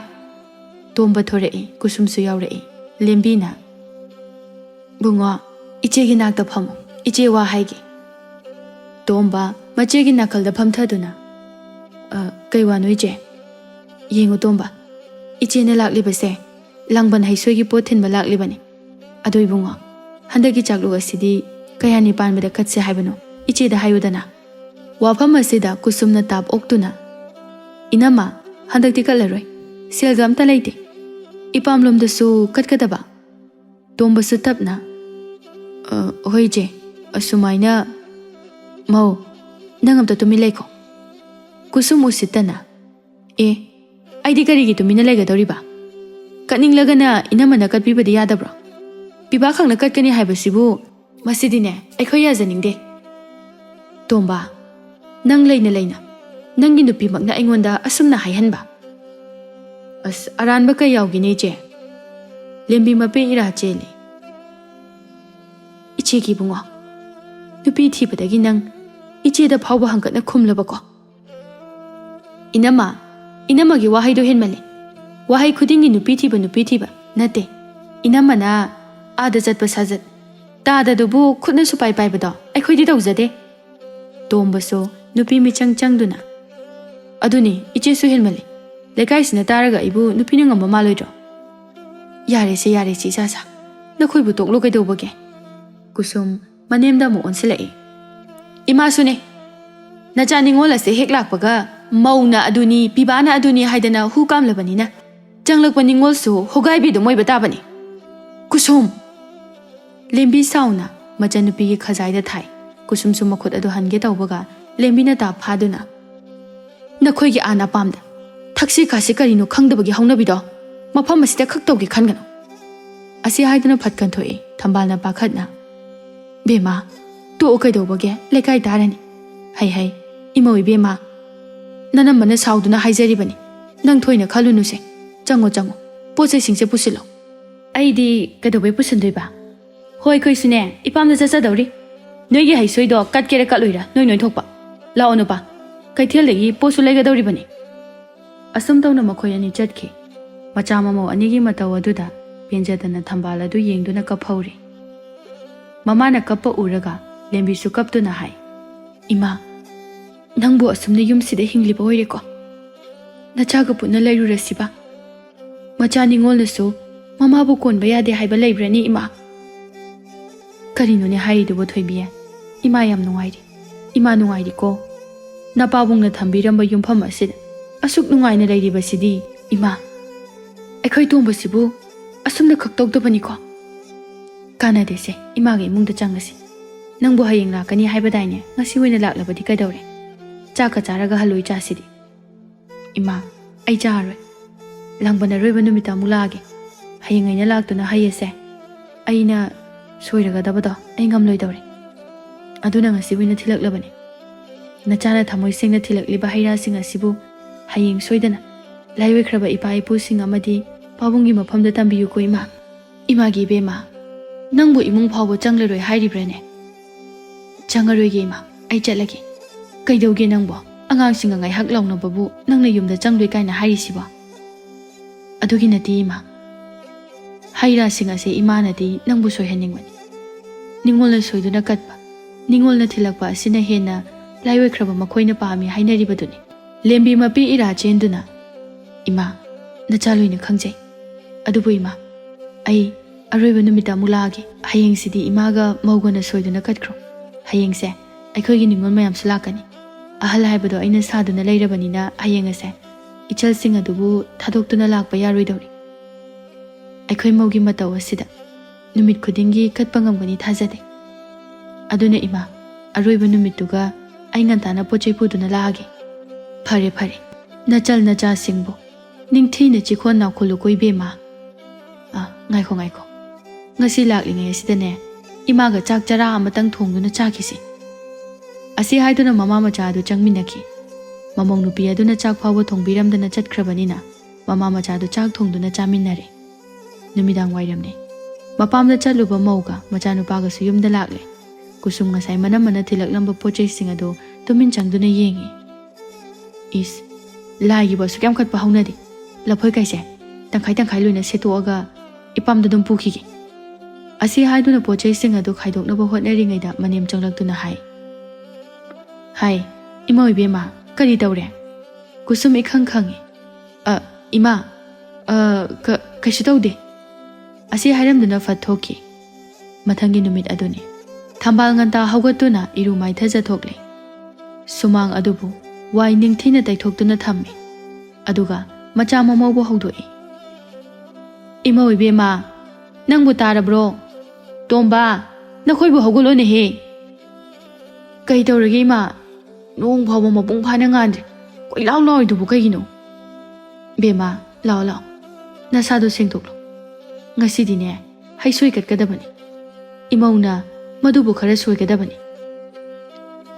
ꯇꯣꯝꯕ ꯊꯣꯔꯛꯏ ꯀꯨꯁꯨꯝꯁꯨ ꯌꯥꯎꯔꯛꯏ ꯂꯦꯝꯕꯤꯅ ꯕꯨꯡꯉꯣ ꯏꯆꯦꯒꯤ ꯅꯥꯛꯇ ꯐꯝꯃꯨ ꯏꯆꯦ ꯋꯥ ꯍꯥꯏꯒꯦ ꯇꯣꯝꯕ ꯃꯆꯦꯒꯤ ꯅꯥꯀꯜꯗ ꯐꯝꯊꯗꯨꯅ ꯀꯩ ꯋꯥꯅꯣ ꯏꯆꯦ ꯌꯦꯡꯉꯨ ꯇꯣꯝꯕ ꯏꯆꯦꯅ ꯂꯥꯛꯂꯤꯕꯁꯦ ꯂꯥꯡꯕꯟ ꯍꯩꯁꯣꯏꯒꯤ ꯄꯣꯠ ꯊꯤꯟꯕ ꯂꯥꯛꯂꯤꯕꯅꯤ ꯑꯗꯣ ꯏꯕꯨꯡꯉꯣ ꯍꯟꯗꯛꯀꯤ ꯆꯥꯛꯂꯨꯛ ꯑꯁꯤꯗꯤ ꯀꯌꯥꯅꯤ ꯄꯥꯟꯕꯗ ꯀꯠꯁꯦ ꯍꯥꯏꯕꯅꯣ ꯏꯆꯦꯗ ꯍꯥꯏꯌꯨꯗꯅ ꯋꯥꯐꯝ ꯑꯁꯤꯗ ꯀꯨꯁꯨꯝꯅ ꯇꯥꯞ ꯑꯣꯛꯇꯨꯅ ꯏꯅꯝꯃ ꯍꯟꯗꯛꯇꯤ ꯀꯠꯂꯔꯣꯏ ꯁꯦꯜꯒ ꯑꯝꯇ ꯂꯩꯇꯦ ꯏꯄꯥꯝꯂꯣꯝꯗꯁꯨ ꯀꯠꯀꯗꯕ ꯇꯣꯝꯕꯁꯨ ꯇꯞꯅ ꯍꯣꯏ ꯏꯆꯦ ꯑꯁꯨꯃꯥꯏꯅ ꯃꯧ ꯅꯪ ꯑꯝꯇ ꯇꯨꯃꯤꯟ ꯂꯩꯈꯣ ꯀꯨꯁꯨꯝ ꯎꯁꯤꯠꯇꯅ ꯑꯩꯗꯤ ꯀꯔꯤꯒꯤ ꯇꯨꯃꯤꯟꯅ ꯂꯩꯒꯗꯧꯔꯤꯕ ꯀꯠꯅꯤꯡꯂꯒꯅ ꯏꯅꯝꯃꯅ ꯀꯠꯄꯤꯕꯗꯤ ꯌꯥꯗꯕ꯭ꯔꯣ ꯄꯤꯕꯥꯈꯛꯅ ꯀꯠꯀꯅꯤ ꯍꯥꯏꯕꯁꯤꯕꯨ ꯃꯁꯤꯗꯤꯅꯦ ꯑꯩꯈꯣꯏ ꯌꯥꯖꯅꯤꯡꯗꯦ ꯇꯣꯝꯕ ꯅꯪ ꯂꯩꯅ ꯅꯪꯒꯤ ꯅꯨꯄꯤꯃꯛꯅ ꯑꯩꯉꯣꯟꯗ ꯑꯁꯨꯝꯅ ꯍꯥꯏꯍꯟꯕ ꯑꯁ ꯑꯔꯥꯟꯕ ꯀꯩ ꯌꯥꯎꯒꯦꯅꯦ ꯏꯆꯦ ꯂꯦꯝꯕꯤ ꯃꯄꯦ ꯏꯔꯥ ꯆꯦꯜꯂꯤ ꯏꯆꯦꯒꯤ ꯏꯕꯨꯡꯉꯣ ꯅꯨꯄꯤ ꯊꯤꯕꯗꯒꯤ ꯅꯪ ꯏꯆꯦꯗ ꯐꯥꯎꯕ ꯍꯪꯒꯠꯅ ꯈꯨꯝꯂꯕꯀꯣ ꯏꯅꯝꯃꯒꯤ ꯋꯥꯍꯩꯗꯣ ꯍꯦꯟꯃꯜꯂꯤ ꯋꯥꯍꯩ ꯈꯨꯗꯤꯡꯒꯤ ꯅꯨꯄꯤ ꯊꯤꯕ ꯅꯠꯇꯦ ꯏꯅꯝꯃꯅ ꯑꯥꯗ ꯆꯠꯄ ꯁꯥꯖꯠ ꯇꯥꯗꯗꯨꯕꯨ ꯈꯨꯠꯅꯁꯨ ꯄꯥꯏꯕꯗꯣ ꯑꯩꯈꯣꯏꯗꯤ ꯇꯧꯖꯗꯦ ꯇꯣꯝꯕꯁꯨ ꯅꯨꯄꯤ ꯃꯤꯆꯪ ꯆꯪꯗꯨꯅ ꯑꯗꯨꯅꯤ ꯏꯆꯦꯁꯨ ꯍꯦꯟꯃꯜꯂꯤ ꯂꯩꯀꯥꯏꯁꯤꯅ ꯇꯥꯔꯒ ꯑꯩꯕꯨ ꯅꯨꯄꯤꯅ ꯉꯝꯕ ꯃꯥꯜꯂꯣꯏꯗ꯭ꯔꯣ ꯌꯥꯔꯦꯁꯦ ꯏꯆꯥ ꯅꯈꯣꯏꯕꯨ ꯇꯣꯛꯂꯣ ꯀꯩꯗꯧꯕꯒꯦ ꯀꯨꯁꯨꯝ ꯃꯅꯦꯝꯗ ꯑꯃꯨꯛ ꯑꯣꯟꯁꯤꯜꯂꯛꯏ ꯏꯃꯥꯁꯨꯅꯦ ꯅꯆꯥ ꯅꯤꯉꯣꯜ ꯑꯁꯦ ꯍꯦꯛ ꯂꯥꯛꯄꯒ ꯃꯧꯅ ꯑꯗꯨꯅꯤ ꯄꯤꯕꯥꯅ ꯑꯗꯨꯅꯤ ꯍꯥꯏꯗꯅ ꯍꯨ ꯀꯥꯝꯂꯕꯅꯤꯅ ꯆꯪꯂꯛꯄ ꯅꯤꯉꯣꯜꯁꯨ ꯍꯣꯒꯥꯏꯕꯤꯗꯨꯝ ꯑꯣꯏꯕ ꯇꯥꯕꯅꯤ ꯀꯨꯁꯨꯝ ꯂꯦꯝꯕꯤ ꯁꯥꯎꯅ ꯃꯆꯟꯅꯨꯄꯤꯒꯤ ꯈꯖꯥꯏꯗ ꯊꯥꯏ ꯀꯨꯁꯨꯝꯁꯨ ꯃꯈꯨꯠ ꯑꯗꯨ ꯍꯟꯒꯦ ꯇꯧꯕꯒ ꯂꯦꯝꯕꯤꯅ ꯇꯥꯞ ꯐꯥꯗꯨꯅ ꯅꯈꯣꯏꯒꯤ ꯑꯥꯅ ꯄꯥꯝꯗ ꯊꯛꯁꯤ ꯈꯥꯁꯤ ꯀꯔꯤꯅꯣ ꯈꯪꯗꯕꯒꯤ ꯍꯧꯅꯕꯤꯗꯣ ꯃꯐꯝ ꯑꯁꯤꯗ ꯈꯛ ꯇꯧꯒꯦ ꯈꯟꯒꯅꯨ ꯑꯁꯤ ꯍꯥꯏꯗꯨꯅ ꯐꯠꯀꯟ ꯊꯣꯛꯏ ꯊꯝꯕꯥꯜꯅ ꯄꯥꯈꯠꯅ ꯕꯦꯝꯃ ꯇꯣꯛꯑꯣ ꯀꯩꯗꯧꯕꯒꯦ ꯂꯩꯀꯥꯏ ꯇꯥꯔꯅꯤ ꯍꯩ ꯏꯃꯧ ꯏꯕꯦꯝꯃ ꯅꯅꯝꯕꯅ ꯁꯥꯎꯗꯨꯅ ꯍꯥꯏꯖꯔꯤꯕꯅꯤ ꯅꯪ ꯊꯣꯏꯅ ꯈꯜꯂꯨꯅꯨꯁꯦ ꯆꯪꯉꯣ ꯄꯣꯠ ꯆꯩꯁꯤꯡꯁꯦ ꯄꯨꯁꯤꯜꯂꯣ ꯑꯩꯗꯤ ꯀꯩꯗꯧꯕꯩ ꯄꯨꯁꯤꯟꯗꯣꯏꯕ ꯍꯣꯏ ꯑꯩꯈꯣꯏꯁꯨꯅꯦ ꯏꯄꯥꯝꯗ ꯆꯠꯆꯗꯧꯔꯤ ꯅꯣꯏꯒꯤ ꯍꯩꯁꯣꯏꯗꯣ ꯀꯠꯀꯦꯔꯥ ꯀꯠꯂꯣꯏꯔꯥ ꯅꯣꯏ ꯊꯣꯛꯄ ꯂꯥꯛꯑꯣ ꯅꯨꯄꯥ ꯀꯩꯊꯦꯜꯗꯒꯤ ꯄꯣꯠꯁꯨ ꯂꯩꯒꯗꯧꯔꯤꯕꯅꯤ ꯑꯁꯨꯝ ꯇꯧꯅ ꯃꯈꯣꯏ ꯑꯅꯤ ꯆꯠꯈꯤ ꯃꯆꯥ ꯃꯃꯧ ꯑꯅꯤꯒꯤ ꯃꯇꯧ ꯑꯗꯨꯗ ꯄꯦꯟꯖꯗꯅ ꯊꯝꯕꯥꯜ ꯑꯗꯨ ꯌꯦꯡꯗꯨꯅ ꯀꯞꯍꯧꯔꯤ ꯃꯃꯥꯅ ꯀꯞꯄ ꯎꯔꯒ ꯂꯦꯝꯕꯤꯁꯨ ꯀꯞꯇꯨꯅ ꯍꯥꯏ ꯏꯃꯥ ꯅꯪꯕꯨ ꯑꯁꯨꯝꯅ ꯌꯨꯝꯁꯤꯗ ꯍꯤꯡꯂꯤꯕ ꯑꯣꯏꯔꯦꯀꯣ ꯅꯆꯥꯒ ꯄꯨꯟꯅ ꯂꯩꯔꯨꯔꯁꯤꯕ ꯃꯆꯥ ꯅꯤꯉꯣꯜꯅꯁꯨ ꯃꯃꯥꯕꯨ ꯀꯣꯟꯕ ꯌꯥꯗꯦ ꯍꯥꯏꯕ ꯂꯩꯕ꯭ꯔꯅꯤ ꯏꯃꯥ ꯀꯔꯤꯅꯣꯅꯦ ꯍꯥꯏꯔꯤꯗꯨꯕꯨ ꯊꯣꯏꯕꯤ ꯏꯃꯥ ꯌꯥꯝ ꯅꯨꯡꯉꯥꯏꯔꯤ ꯏꯃꯥ ꯅꯨꯡꯉꯥꯏꯔꯤꯀꯣ ꯅꯄꯥꯕꯨꯡꯅ ꯊꯝꯕꯤꯔꯝꯕ ꯌꯨꯝꯐꯝ ꯑꯁꯤꯗ ꯑꯁꯨꯛ ꯅꯨꯡꯉꯥꯏꯅ ꯂꯩꯔꯤꯕꯁꯤꯗꯤ ꯏꯃꯥ ꯑꯩꯈꯣꯏ ꯇꯣꯡꯕꯁꯤꯕꯨ ꯑꯁꯨꯝꯅ ꯈꯛ ꯇꯧꯗꯕꯅꯤꯀꯣ ꯀꯥꯟꯅꯗꯦꯁꯦ ꯏꯃꯥꯒꯤ ꯏꯃꯨꯡꯗ ꯆꯪꯉꯁꯤ ꯅꯪꯕꯨ ꯍꯌꯦꯡ ꯂꯥꯛꯀꯅꯤ ꯍꯥꯏꯕꯗꯥꯏꯅꯦ ꯉꯁꯤ ꯑꯣꯏꯅ ꯂꯥꯛꯂꯕꯗꯤ ꯀꯩꯗꯧꯔꯦ ꯆꯥꯛꯀ ꯆꯥꯔꯒ ꯍꯜꯂꯣꯏ ꯆꯥꯁꯤꯗꯤ ꯏꯃꯥ ꯑꯩ ꯆꯥꯔꯣꯏ ꯂꯥꯡꯕꯟ ꯑꯔꯣꯏꯕ ꯅꯨꯃꯤꯠꯇ ꯑꯃꯨꯛ ꯂꯥꯛꯑꯒꯦ ꯍꯌꯦꯡ ꯑꯩꯅ ꯂꯥꯛꯇꯨꯅ ꯍꯩꯌꯦꯁꯦ ꯑꯩꯅ ꯁꯣꯏꯔꯒꯗꯕꯗꯣ ꯑꯩ ꯉꯝꯂꯣꯏꯗꯧꯔꯦ ꯑꯗꯨꯅ ꯉꯁꯤ ꯑꯣꯏꯅ ꯊꯤꯜꯂꯛꯂꯕꯅꯤ ꯅꯆꯥꯅ ꯊꯃꯣꯏ ꯁꯦꯡꯅ ꯊꯤꯜꯂꯛꯂꯤꯕ ꯍꯩꯔꯥꯁꯤꯡ ꯑꯁꯤꯕꯨ ꯍꯌꯦꯡ ꯁꯣꯏꯗꯅ ꯂꯥꯏꯑꯣꯏꯈ꯭ꯔꯕ ꯏꯄꯥ ꯏꯄꯨꯁꯤꯡ ꯑꯃꯗꯤ ꯄꯥꯕꯨꯡꯒꯤ ꯃꯐꯝꯗ ꯇꯝꯕꯤꯌꯨꯀꯣ ꯏꯃꯥꯒꯤ ꯏꯕꯦꯝꯃ ꯅꯪꯕꯨ ꯏꯃꯨꯡ ꯐꯥꯎꯕ ꯆꯪꯂꯔꯣꯏ ꯍꯥꯏꯔꯤꯕ꯭ꯔꯅꯦ ꯆꯪꯉꯔꯣꯏꯒꯦ ꯏꯃꯥ ꯑꯩ ꯆꯠꯂꯒꯦ ꯀꯩꯗꯧꯒꯦ ꯅꯪꯕꯣ ꯑꯉꯥꯡꯁꯤꯡꯒ ꯉꯥꯏꯍꯥꯛ ꯂꯥꯎꯅꯕꯕꯨ ꯅꯪꯅ ꯌꯨꯝꯗ ꯆꯪꯂꯣꯏ ꯀꯥꯏꯅ ꯍꯥꯏꯔꯤꯁꯤꯕꯣ ꯑꯗꯨꯒꯤ ꯅꯠꯇꯦ ꯏꯃꯥ ꯍꯩꯔꯥꯁꯤꯡ ꯑꯁꯤ ꯏꯃꯥꯅꯗꯤ ꯅꯪꯕꯨ ꯁꯣꯏꯍꯟꯅꯤꯡꯕꯅꯤ ꯅꯤꯉꯣꯜꯅ ꯁꯣꯏꯗꯨꯅ ꯀꯠꯄ ꯅꯤꯉꯣꯜꯅ ꯊꯤꯜꯂꯛꯄ ꯑꯁꯤꯅ ꯍꯦꯟꯅ ꯂꯥꯏꯑꯣꯏꯈ꯭ꯔꯕ ꯃꯈꯣꯏꯅ ꯄꯥꯝꯃꯤ ꯍꯥꯏꯅꯔꯤꯕꯗꯨꯅꯤ ꯂꯦꯝꯕꯤ ꯃꯄꯤ ꯏꯔꯥ ꯆꯦꯟꯗꯨꯅ ꯏꯃꯥ ꯅꯆꯥ ꯂꯣꯏꯅ ꯈꯪꯖꯩ ꯑꯗꯨꯕꯨ ꯏꯃꯥ ꯑꯩ ꯑꯔꯣꯏꯕ ꯅꯨꯃꯤꯠꯇ ꯑꯃꯨꯛ ꯂꯥꯛꯑꯒꯦ ꯍꯌꯦꯡꯁꯤꯗꯤ ꯏꯃꯥꯒ ꯃꯧꯒꯅ ꯁꯣꯏꯗꯨꯅ ꯀꯠꯈ꯭ꯔꯣ ꯍꯌꯦꯡꯁꯦ ꯑꯩꯈꯣꯏꯒꯤ ꯅꯤꯉꯣꯜ ꯃꯌꯥꯝꯁꯨ ꯂꯥꯛꯀꯅꯤ ꯑꯍꯜ ꯍꯥꯏꯕꯗꯣ ꯑꯩꯅ ꯁꯥꯗꯨꯅ ꯂꯩꯔꯕꯅꯤꯅ ꯍꯌꯦꯡ ꯑꯁꯦ ꯏꯆꯜꯁꯤꯡ ꯑꯗꯨꯕꯨ ꯊꯥꯗꯣꯛꯇꯨꯅ ꯂꯥꯛꯄ ꯌꯥꯔꯣꯏꯗꯧꯔꯤ ꯑꯩꯈꯣꯏ ꯃꯧꯒꯤ ꯃꯇꯧ ꯑꯁꯤꯗ ꯅꯨꯃꯤꯠ ꯈꯨꯗꯤꯡꯒꯤ ꯀꯠꯄ ꯉꯝꯒꯅꯤ ꯊꯥꯖꯗꯦ ꯑꯗꯨꯅ ꯏꯃꯥ ꯑꯔꯣꯏꯕ ꯅꯨꯃꯤꯠꯇꯨꯒ ꯑꯩ ꯉꯟꯇꯥꯅ ꯄꯣꯠꯆꯩ ꯄꯨꯗꯨꯅ ꯂꯥꯛꯑꯒꯦ ꯐꯔꯦ ꯐꯔꯦ ꯅꯆꯜ ꯅꯆꯥꯁꯤꯡꯕꯨ ꯅꯤꯡꯊꯤꯅ ꯆꯤꯈꯣꯟ ꯅꯥꯎꯈꯣꯜꯂꯨꯀꯣ ꯏꯕꯦꯝꯃ ꯉꯥꯏꯈꯣ ꯉꯥꯏꯈꯣ ꯉꯁꯤ ꯂꯥꯛꯂꯤꯉꯩ ꯑꯁꯤꯗꯅꯦ ꯏꯃꯥꯒ ꯆꯥꯛ ꯆꯔꯥ ꯑꯃꯇꯪ ꯊꯣꯡꯗꯨꯅ ꯆꯥꯈꯤꯁꯤ ꯑꯁꯤ ꯍꯥꯏꯗꯨꯅ ꯃꯃꯥ ꯃꯆꯥ ꯑꯗꯨ ꯆꯪꯃꯤꯟꯅꯈꯤ ꯃꯃꯧ ꯅꯨꯄꯤ ꯑꯗꯨꯅ ꯆꯥꯛ ꯐꯥꯎꯕ ꯊꯣꯡꯕꯤꯔꯝꯗꯅ ꯆꯠꯈ꯭ꯔꯕꯅꯤꯅ ꯃꯃꯥ ꯃꯆꯥꯗꯨ ꯆꯥꯛ ꯊꯣꯡꯗꯨꯅ ꯆꯥꯃꯤꯟꯅꯔꯦ ꯅꯨꯃꯤꯗꯥꯡ ꯋꯥꯏꯔꯝꯅꯤ ꯃꯄꯥꯝꯗ ꯆꯠꯂꯨꯕ ꯃꯧꯒ ꯃꯆꯥꯅꯨꯄꯥꯒꯁꯨ ꯌꯨꯝꯗ ꯂꯥꯛꯂꯦ ꯀꯨꯁꯨꯝ ꯉꯁꯥꯏ ꯃꯅꯝꯃꯅ ꯊꯤꯜꯂꯛꯂꯝꯕ ꯄꯣꯠꯆꯩꯁꯤꯡ ꯑꯗꯨ ꯇꯨꯃꯤꯟ ꯆꯪꯗꯨꯅ ꯌꯦꯡꯉꯤ ꯏꯁ ꯂꯥꯏꯒꯤꯕꯨ ꯑꯁꯨꯛ ꯌꯥꯝ ꯀꯠꯄ ꯍꯧꯅꯗꯦ ꯂꯐꯣꯏ ꯀꯩꯁꯦ ꯇꯪꯈꯥꯏ ꯇꯪꯈꯥꯏ ꯂꯣꯏꯅ ꯁꯦꯠꯇꯣꯛꯑꯒ ꯏꯄꯥꯝꯗ ꯑꯗꯨꯝ ꯄꯨꯈꯤꯒꯦ ꯑꯁꯤ ꯍꯥꯏꯗꯨꯅ ꯄꯣꯠꯆꯩꯁꯤꯡ ꯑꯗꯨ ꯈꯥꯏꯗꯣꯛꯅꯕ ꯍꯣꯠꯅꯔꯤꯉꯩꯗ ꯃꯅꯦꯝ ꯆꯪꯂꯛꯇꯨꯅ ꯍꯥꯏ ꯏꯃꯧ ꯏꯕꯦꯝꯃ ꯀꯔꯤ ꯇꯧꯔꯦ ꯀꯨꯁꯨꯝ ꯏꯈꯪ ꯈꯪꯉꯤ ꯏꯃꯥ ꯀꯩꯁꯨ ꯇꯧꯗꯦ ꯑꯁꯤ ꯍꯥꯏꯔꯝꯗꯨꯅ ꯐꯠ ꯊꯣꯛꯈꯤ ꯃꯊꯪꯒꯤ ꯅꯨꯃꯤꯠ ꯑꯗꯨꯅꯤ ꯊꯝꯕꯥꯜ ꯉꯟꯇꯥ ꯍꯧꯒꯠꯇꯨꯅ ꯏꯔꯨ ꯃꯥꯏꯊꯖꯊꯣꯛꯂꯦ ꯁꯨꯃꯥꯡ ꯑꯗꯨꯕꯨ ꯋꯥꯏ ꯅꯤꯡꯊꯤꯅ ꯇꯩꯊꯣꯛꯇꯨꯅ ꯊꯝꯃꯤ ꯑꯗꯨꯒ ꯃꯆꯥ ꯃꯃꯧꯕꯨ ꯍꯧꯗꯣꯛꯏ ꯏꯃꯧ ꯏꯕꯦꯝꯃ ꯅꯪꯕꯨ ꯇꯥꯔꯕ꯭ꯔꯣ ꯇꯣꯝꯕ ꯅꯈꯣꯏꯕꯨ ꯍꯧꯒꯠꯂꯣꯅꯦꯍꯦ ꯀꯩ ꯇꯧꯔꯒꯦ ꯏꯃꯥ ꯅꯣꯡ ꯐꯥꯎꯕ ꯃꯄꯨꯡ ꯐꯥꯅ ꯉꯥꯟꯗ꯭ꯔꯦ ꯀꯣꯏꯂꯥꯎ ꯂꯥꯎꯔꯤꯗꯨꯕꯨ ꯀꯩꯒꯤꯅꯣ ꯕꯦꯝꯃ ꯂꯥꯛꯑꯣ ꯂꯥꯛꯑꯣ ꯅꯁꯥꯗꯣ ꯁꯦꯡꯗꯣꯛꯂꯣ ꯉꯁꯤꯗꯤꯅꯦ ꯍꯩꯁꯣꯏ ꯀꯠꯀꯗꯕꯅꯤ ꯏꯃꯧꯅ ꯃꯗꯨꯕꯨ ꯈꯔ ꯁꯣꯏꯒꯗꯕꯅꯤ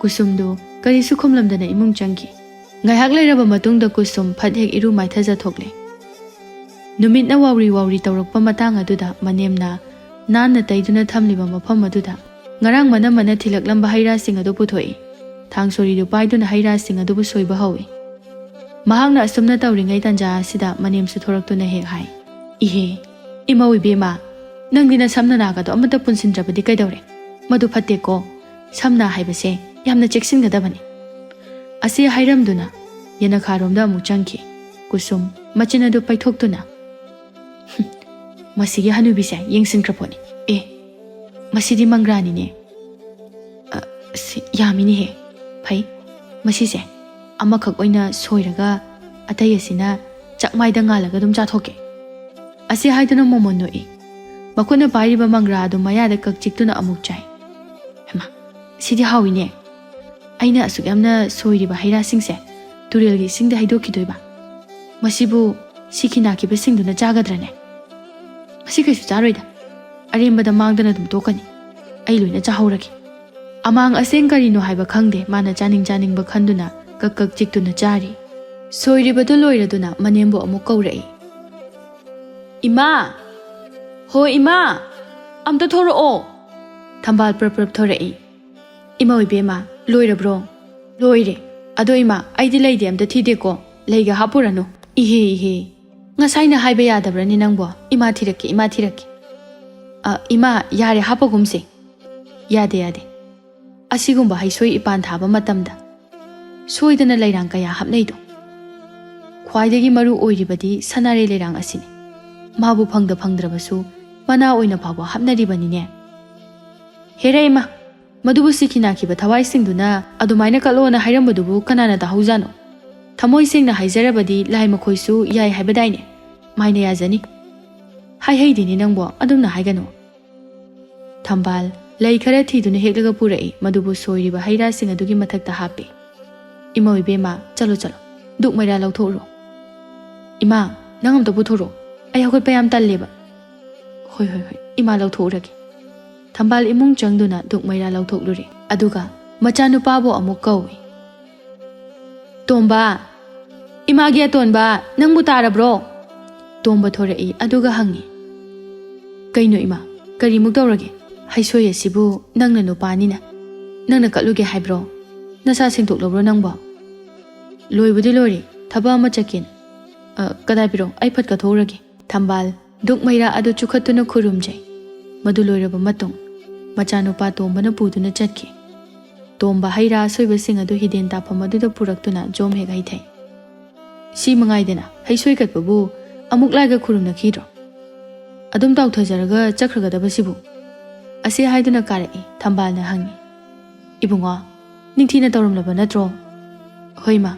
ꯀꯨꯁꯨꯝꯗꯨ ꯀꯔꯤꯁꯨ ꯈꯨꯝꯂꯝꯗꯅ ꯏꯃꯨꯡ ꯆꯪꯈꯤ ꯉꯥꯏꯍꯥꯛ ꯂꯩꯔꯕ ꯃꯇꯨꯡꯗ ꯀꯨꯁꯨꯝ ꯐꯠ ꯍꯦꯛ ꯏꯔꯨ ꯃꯥꯏꯊꯖꯊꯣꯛꯂꯦ ꯅꯨꯃꯤꯠꯅ ꯋꯥꯎꯔꯤ ꯋꯥꯎꯔꯤ ꯇꯧꯔꯛꯄ ꯃꯇꯥꯡ ꯑꯗꯨꯗ ꯃꯅꯦꯝꯅ ꯅꯥꯟꯅ ꯇꯩꯗꯨꯅ ꯊꯝꯂꯤꯕ ꯃꯐꯝ ꯑꯗꯨꯗ ꯉꯔꯥꯡ ꯃꯅꯝꯃꯅ ꯊꯤꯜꯂꯛꯂꯝꯕ ꯍꯩꯔꯥꯁꯤꯡ ꯑꯗꯨ ꯄꯨꯊꯣꯛꯏ ꯊꯥꯡ ꯁꯣꯔꯤꯗꯨ ꯄꯥꯏꯗꯨꯅ ꯍꯩꯔꯥꯁꯤꯡ ꯑꯗꯨꯕꯨ ꯁꯣꯏꯕ ꯍꯧꯏ ꯃꯍꯥꯛꯅ ꯑꯁꯨꯝꯅ ꯇꯧꯔꯤꯉꯩ ꯇꯥꯟꯖꯥ ꯑꯁꯤꯗ ꯃꯅꯦꯝꯁꯨ ꯊꯣꯔꯛꯇꯨꯅ ꯍꯦꯛ ꯍꯥꯏ ꯏꯍꯦ ꯏꯃꯧ ꯏꯕꯦꯝꯃ ꯅꯪꯗꯤ ꯅꯁꯝ ꯅꯅꯥꯒꯗꯣ ꯑꯃꯠꯇ ꯄꯨꯟꯁꯤꯟꯗ꯭ꯔꯕꯗꯤ ꯀꯩꯗꯧꯔꯦ ꯃꯗꯨ ꯐꯠꯇꯦꯀꯣ ꯁꯝꯅ ꯍꯥꯏꯕꯁꯦ ꯌꯥꯝꯅ ꯆꯦꯛꯁꯤꯟꯒꯗꯕꯅꯤ ꯑꯁꯤ ꯍꯥꯏꯔꯝꯗꯨꯅ ꯌꯦꯅꯈꯥꯔꯣꯝꯗ ꯑꯃꯨꯛ ꯆꯪꯈꯤ ꯀꯨꯁꯨꯝ ꯃꯆꯤꯟ ꯑꯗꯨ ꯄꯩꯊꯣꯛꯇꯨꯅ ꯃꯁꯤꯒꯤ ꯍꯅꯨꯕꯤꯁꯦ ꯌꯦꯡꯁꯤꯟꯈ꯭ꯔꯄꯣꯠꯅꯤ ꯃꯁꯤꯗꯤ ꯃꯪꯒ꯭ꯔꯥꯅꯤꯅꯦ ꯌꯥꯝꯃꯤꯅꯦꯍꯦ ꯐꯩ ꯃꯁꯤꯁꯦ ꯑꯃꯈꯛ ꯑꯣꯏꯅ ꯁꯣꯏꯔꯒ ꯑꯇꯩ ꯑꯁꯤꯅ ꯆꯥꯛꯃꯥꯏꯗ ꯉꯥꯜꯂꯒ ꯑꯗꯨꯝ ꯆꯥꯊꯣꯛꯀꯦ ꯑꯁꯤ ꯍꯥꯏꯗꯨꯅ ꯃꯣꯃꯣꯟ ꯅꯣꯛꯏ ꯃꯈꯨꯠꯅ ꯄꯥꯏꯔꯤꯕ ꯃꯪꯒ꯭ꯔꯥ ꯑꯗꯨ ꯃꯌꯥꯗ ꯀꯛꯆꯤꯛꯇꯨꯅ ꯑꯃꯨꯛ ꯆꯥꯏ ꯍꯩꯃꯥ ꯁꯤꯗꯤ ꯍꯥꯎꯏꯅꯦ ꯑꯩꯅ ꯑꯁꯨꯛ ꯌꯥꯝꯅ ꯁꯣꯏꯔꯤꯕ ꯍꯩꯔꯥꯁꯤꯡꯁꯦ ꯇꯨꯔꯦꯜꯒꯤ ꯏꯁꯤꯡꯗ ꯍꯩꯗꯣꯛꯈꯤꯗꯣꯏꯕ ꯃꯁꯤꯕꯨ ꯁꯤꯈꯤ ꯅꯥꯈꯤꯕꯁꯤꯡꯗꯨꯅ ꯆꯥꯒꯗ꯭ꯔꯅꯦ ꯃꯁꯤ ꯀꯩꯁꯨ ꯆꯥꯔꯣꯏꯗ ꯑꯔꯦꯝꯕꯗ ꯃꯥꯡꯗꯅ ꯑꯗꯨꯝ ꯇꯣꯛꯀꯅꯤ ꯑꯩ ꯂꯣꯏꯅ ꯆꯥꯍꯧꯔꯒꯦ ꯑꯃꯥꯡ ꯑꯁꯦꯡ ꯀꯔꯤꯅꯣ ꯍꯥꯏꯕ ꯈꯪꯗꯦ ꯃꯥꯅ ꯆꯥꯅꯤꯡꯕ ꯈꯟꯗꯨꯅ ꯀꯛ ꯆꯤꯛꯇꯨꯅ ꯆꯥꯔꯤ ꯁꯣꯏꯔꯤꯕꯗꯨ ꯂꯣꯏꯔꯗꯨꯅ ꯃꯅꯦꯝꯕꯨ ꯑꯃꯨꯛ ꯀꯧꯔꯛꯏ ꯏꯃꯥ ꯍꯣꯏ ꯏꯃꯥ ꯑꯝꯇ ꯊꯣꯔꯛꯑꯣ ꯊꯝꯕꯥꯜ ꯄ꯭ꯔꯞ ꯊꯣꯔꯛꯏ ꯏꯃꯧ ꯏꯕꯦꯝꯃ ꯂꯣꯏꯔꯕ꯭ꯔꯣ ꯂꯣꯏꯔꯦ ꯑꯗꯣ ꯏꯃꯥ ꯑꯩꯗꯤ ꯂꯩꯗꯤ ꯑꯝꯇ ꯊꯤꯗꯦꯀꯣ ꯂꯩꯒ ꯍꯥꯞꯄꯨꯔꯅꯨ ꯏꯍꯦ ꯉꯁꯥꯏꯅ ꯍꯥꯏꯕ ꯌꯥꯗꯕ꯭ꯔꯅꯤ ꯅꯪꯕꯣ ꯏꯃꯥ ꯊꯤꯔꯛꯀꯦ ꯏꯃꯥ ꯌꯥꯔꯦ ꯍꯥꯞꯄꯒꯨꯝꯁꯦ ꯌꯥꯗꯦ ꯑꯁꯤꯒꯨꯝꯕ ꯍꯩꯁꯣꯏ ꯏꯄꯥꯟ ꯊꯥꯕ ꯃꯇꯝꯗ ꯁꯣꯏꯗꯅ ꯂꯩꯔꯥꯡ ꯀꯌꯥ ꯍꯥꯞꯅꯩꯗꯣ ꯈ꯭ꯋꯥꯏꯗꯒꯤ ꯃꯔꯨ ꯑꯣꯏꯔꯤꯕꯗꯤ ꯁꯅꯥꯔꯩ ꯂꯩꯔꯥꯡ ꯑꯁꯤꯅꯤ ꯃꯥꯕꯨ ꯐꯪꯗ꯭ꯔꯕꯁꯨ ꯃꯅꯥ ꯑꯣꯏꯅ ꯐꯥꯎꯕ ꯍꯥꯞꯅꯔꯤꯕꯅꯤꯅꯦ ꯍꯦꯔꯦ ꯏꯃꯥ ꯃꯗꯨꯕꯨ ꯁꯤꯈꯤ ꯅꯥꯈꯤꯕ ꯊꯋꯥꯏꯁꯤꯡꯗꯨꯅ ꯑꯗꯨꯃꯥꯏꯅ ꯀꯠꯂꯣꯅ ꯍꯥꯏꯔꯝꯕꯗꯨꯕꯨ ꯀꯅꯥꯅ ꯇꯥꯍꯧꯖꯥꯅꯣ ꯊꯃꯣꯏ ꯁꯦꯡꯅ ꯍꯥꯏꯖꯔꯕꯗꯤ ꯂꯥꯏ ꯃꯈꯣꯏꯁꯨ ꯌꯥꯏ ꯍꯥꯏꯕꯗꯥꯏꯅꯦ ꯃꯥꯏꯅ ꯌꯥꯖꯅꯤ ꯍꯥꯏꯍꯩꯗꯦꯅꯦ ꯅꯪꯕꯣ ꯑꯗꯨꯝꯅ ꯍꯥꯏꯒꯅꯨ ꯊꯝꯕꯥꯜ ꯂꯩ ꯈꯔ ꯊꯤꯗꯨꯅ ꯍꯦꯛꯂꯒ ꯄꯨꯔꯛꯏ ꯃꯗꯨꯕꯨ ꯁꯣꯏꯔꯤꯕ ꯍꯩꯔꯥꯁꯤꯡ ꯑꯗꯨꯒꯤ ꯃꯊꯛꯇ ꯍꯥꯞꯄꯤ ꯏꯃꯧ ꯏꯕꯦꯝꯃ ꯆꯠꯂꯣ ꯗꯨꯛ ꯃꯩꯔꯥ ꯂꯧꯊꯣꯛꯎꯔꯣ ꯏꯃꯥ ꯅꯪ ꯑꯝꯇ ꯄꯨꯊꯣꯔꯛꯑꯣ ꯑꯩ ꯍꯧꯒꯠꯄ ꯌꯥꯝ ꯇꯜꯂꯦꯕ ꯍꯣꯏ ꯏꯃꯥ ꯂꯧꯊꯣꯛꯎꯔꯒꯦ ꯊꯝꯕꯥꯜ ꯏꯃꯨꯡ ꯆꯪꯗꯨꯅ ꯗꯨꯛ ꯃꯩꯔꯥ ꯂꯧꯊꯣꯛꯂꯨꯔꯦ ꯑꯗꯨꯒ ꯃꯆꯥꯅꯨꯄꯥꯕꯨ ꯑꯃꯨꯛ ꯀꯧꯏ ꯇꯣꯝꯕ ꯏꯃꯥꯒꯤ ꯑꯇꯣꯟꯕ ꯅꯪꯕꯨ ꯇꯥꯔꯕ꯭ꯔꯣ ꯇꯣꯝꯕ ꯊꯣꯔꯛꯏ ꯑꯗꯨꯒ ꯍꯪꯉꯤ ꯀꯩꯅꯣ ꯏꯃꯥ ꯀꯔꯤꯃꯨꯛ ꯇꯧꯔꯒꯦ ꯍꯩꯁꯣꯏ ꯑꯁꯤꯕꯨ ꯅꯪꯅ ꯅꯨꯄꯥꯅꯤꯅ ꯅꯪꯅ ꯀꯠꯂꯨꯒꯦ ꯍꯥꯏꯕ꯭ꯔꯣ ꯅꯁꯥ ꯁꯦꯡꯗꯣꯛꯂꯕ꯭ꯔꯣ ꯅꯪꯕꯣ ꯂꯣꯏꯕꯨꯗꯤ ꯂꯣꯏꯔꯦ ꯊꯕꯛ ꯑꯃ ꯆꯠꯀꯦꯅ ꯀꯗꯥꯏ ꯄꯤꯔꯣ ꯑꯩ ꯐꯠ ꯀꯠꯊꯣꯛꯎꯔꯒꯦ ꯊꯝꯕꯥꯜ ꯗꯨꯛ ꯃꯩꯔꯥ ꯑꯗꯨ ꯆꯨꯈꯠꯇꯨꯅ ꯈꯨꯔꯨꯝꯖꯩ ꯃꯗꯨ ꯂꯣꯏꯔꯕ ꯃꯇꯨꯡ ꯃꯆꯥꯅꯨꯄꯥ ꯇꯣꯝꯕꯅ ꯄꯨꯗꯨꯅ ꯆꯠꯈꯤ Tomba haira soibasing adu hiden tapam aduda puraktuna jom heg haithai. Si mangaidena haisoi katbabu amuk laiga khurumna khidro. Adum tauthajaraga chakhragadaba sibu. Ase haiduna karai thambalna hangi. Ibunga ningthina tawramlaba natro. Hoima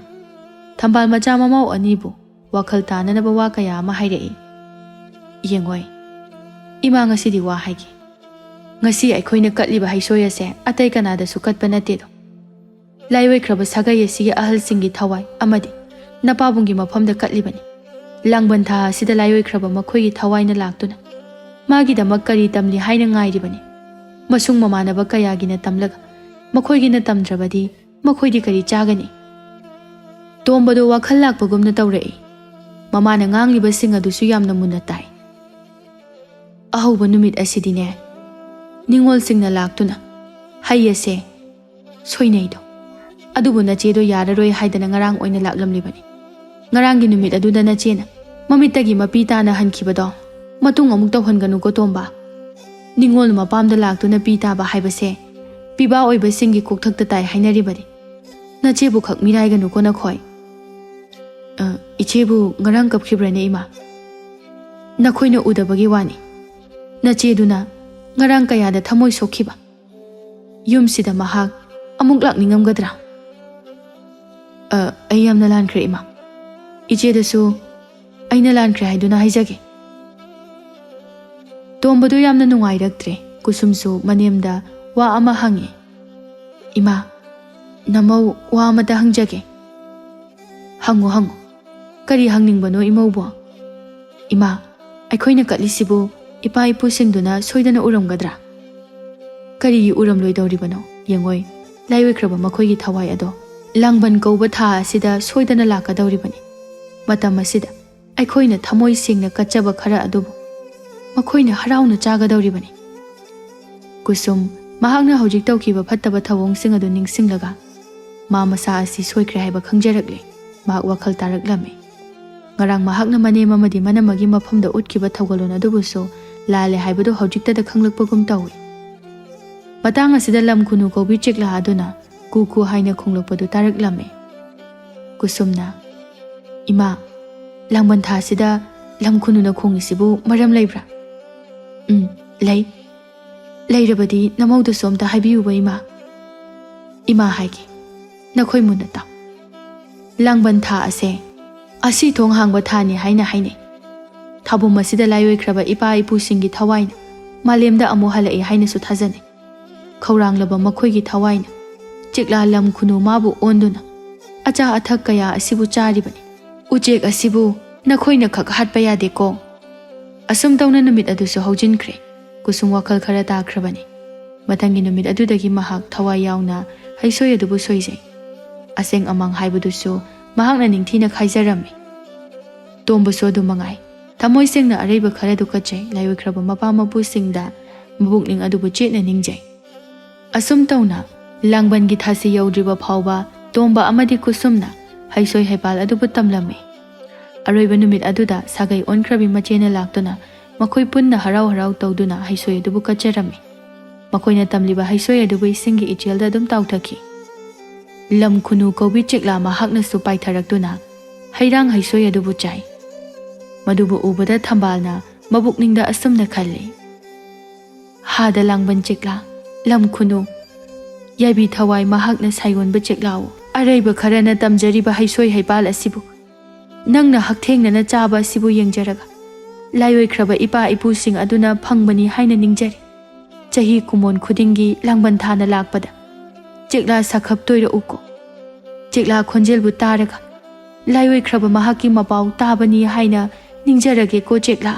thambal macha mamau anibu wakhal tananaba wa kaya ama hairai. Yengoi ima ngasidi wa haigi. Ngasi aikhoina katliba haisoi ase atai kanada su katpa natedo. Laiwai khraba sagai asigi ahal singi thawai amadi napabungi mafamda katlibani. Langban tha sida laiwai khraba makhoigi thawaina laktuna. Magi damak kari tamli haina ngairibani. Masung mamanaba kayagina tamlaga makhoigina tamdrabadi makhoidi kari chagani. Tombado wakhal lakpagumna tawrai. Mamana ngangliba sing adusu yamna munna tai. Ahauba numit asidine ningol singna laktuna hai ase soinaido adubu nachedo yararoi haidana ngarang oina laklamlibani. Ngarangi numit aduda nachena mamittagi mapita na hankibado matung amuk tawhanganu ko tomba. Ningol mapamda laktuna pita ba haibase piba oiba singi kokthakta tai hainaribani. Nachebu khak miraiganu ko nakhoi. Ichebu ngarang kapkhibrane ima. Nakhoina udabagi wani. Nacheduna ngarang kayada thamoi sokhiba. Yumsida mahak amuk lakningamgadra. Ayamna lankre ima. Ichedasu aina lankre haiduna haijage. Tombadu yamna nungairaktre kusumsu manemda wa ama hangi. Ima namau wa amata hangjage. Hangu kari hangningbano imaubo. Ima aikhoina katlisibu ipa ipu singduna soidana uramgadra. Kari uramloi dawribano yengoi laiwai khraba makhoigi thawai ado langban kauba tha asida soidana lakadawribani. Matam asida aikhoina thamoi singna kachaba khara adubu makhoina harauna chagadawribani. Kusum mahakna hojik tawkiba phattaba thawong sing adu ningsinglaga ma masa asi soikre haiba khangjarakle mahak wakhal taraklame. Ngarang mahakna manema madi manamagi mafamda utkiba thawgalon adubuso lale haibado hojiktada khanglakpagum tawi. Matang asida lam khunu kobi chekla aduna kuku haina khonglakpadu taraklame. Kusumna ima langban tha sida lam khunu na khongisibu maram leibra. Leirabadi namauda somta haibiyuba ima. Ima haigi nakhoi munata. Langban tha ase asi thong hangba thani haina haine. Thabum masida laiwai khraba ipa ipu singi thawaina malemda amu halai haina su thajane. Khauranglaba makhoigi thawaina chekla lam khunu mabu onduna acha athak kaya asibu charibani. Ujek asibu nakhoina khak hatpa yade ko. Asum tawna numit adusu haujinkre. Kusum wakhal khara takhrabani. Mathangi numit adudagi mahak thawai yauna haisoi adubu soijai. Aseng amang haibudusu mahakna ningthina khaijarami. Tombasu adu mangai thamoi sengna areiba khara du kachai laiwai khraba mapa mapu singda mabukning adubu chetna ningjai. Asum tawna langban gi thasi yaudriba phawba tomba amadi kusumna haisoi haipal adubu tamlame. Aroiba numit aduda sagai onkhrabi machena laktuna makhoi punna harau tawduna haisoi adubu kacharami. Makhoina tamliba haisoi adubu isingi ichelda adum tawthaki. Lam khunu kobi chekla mahakna su paitharakduna hairang haisoi adubu chai. Madubu ubada thambalna mabukningda asumna khalle. Hada langban chekla lam khunu yaibi thawai mahakna saigonba cheklao araiba kharana tamjariba haisoi haipal asibu nangna hakthengna na chaba asibu yengjaraga laiwai khraba ipa ipu sing aduna phangbani haina ningjari. Chahi kumon khudingi langban thana lakpada chekla sakhap toira uko chekla khonjel bu taraga laiwai khraba mahaki mapau tabani haina ningjarage ko chekla.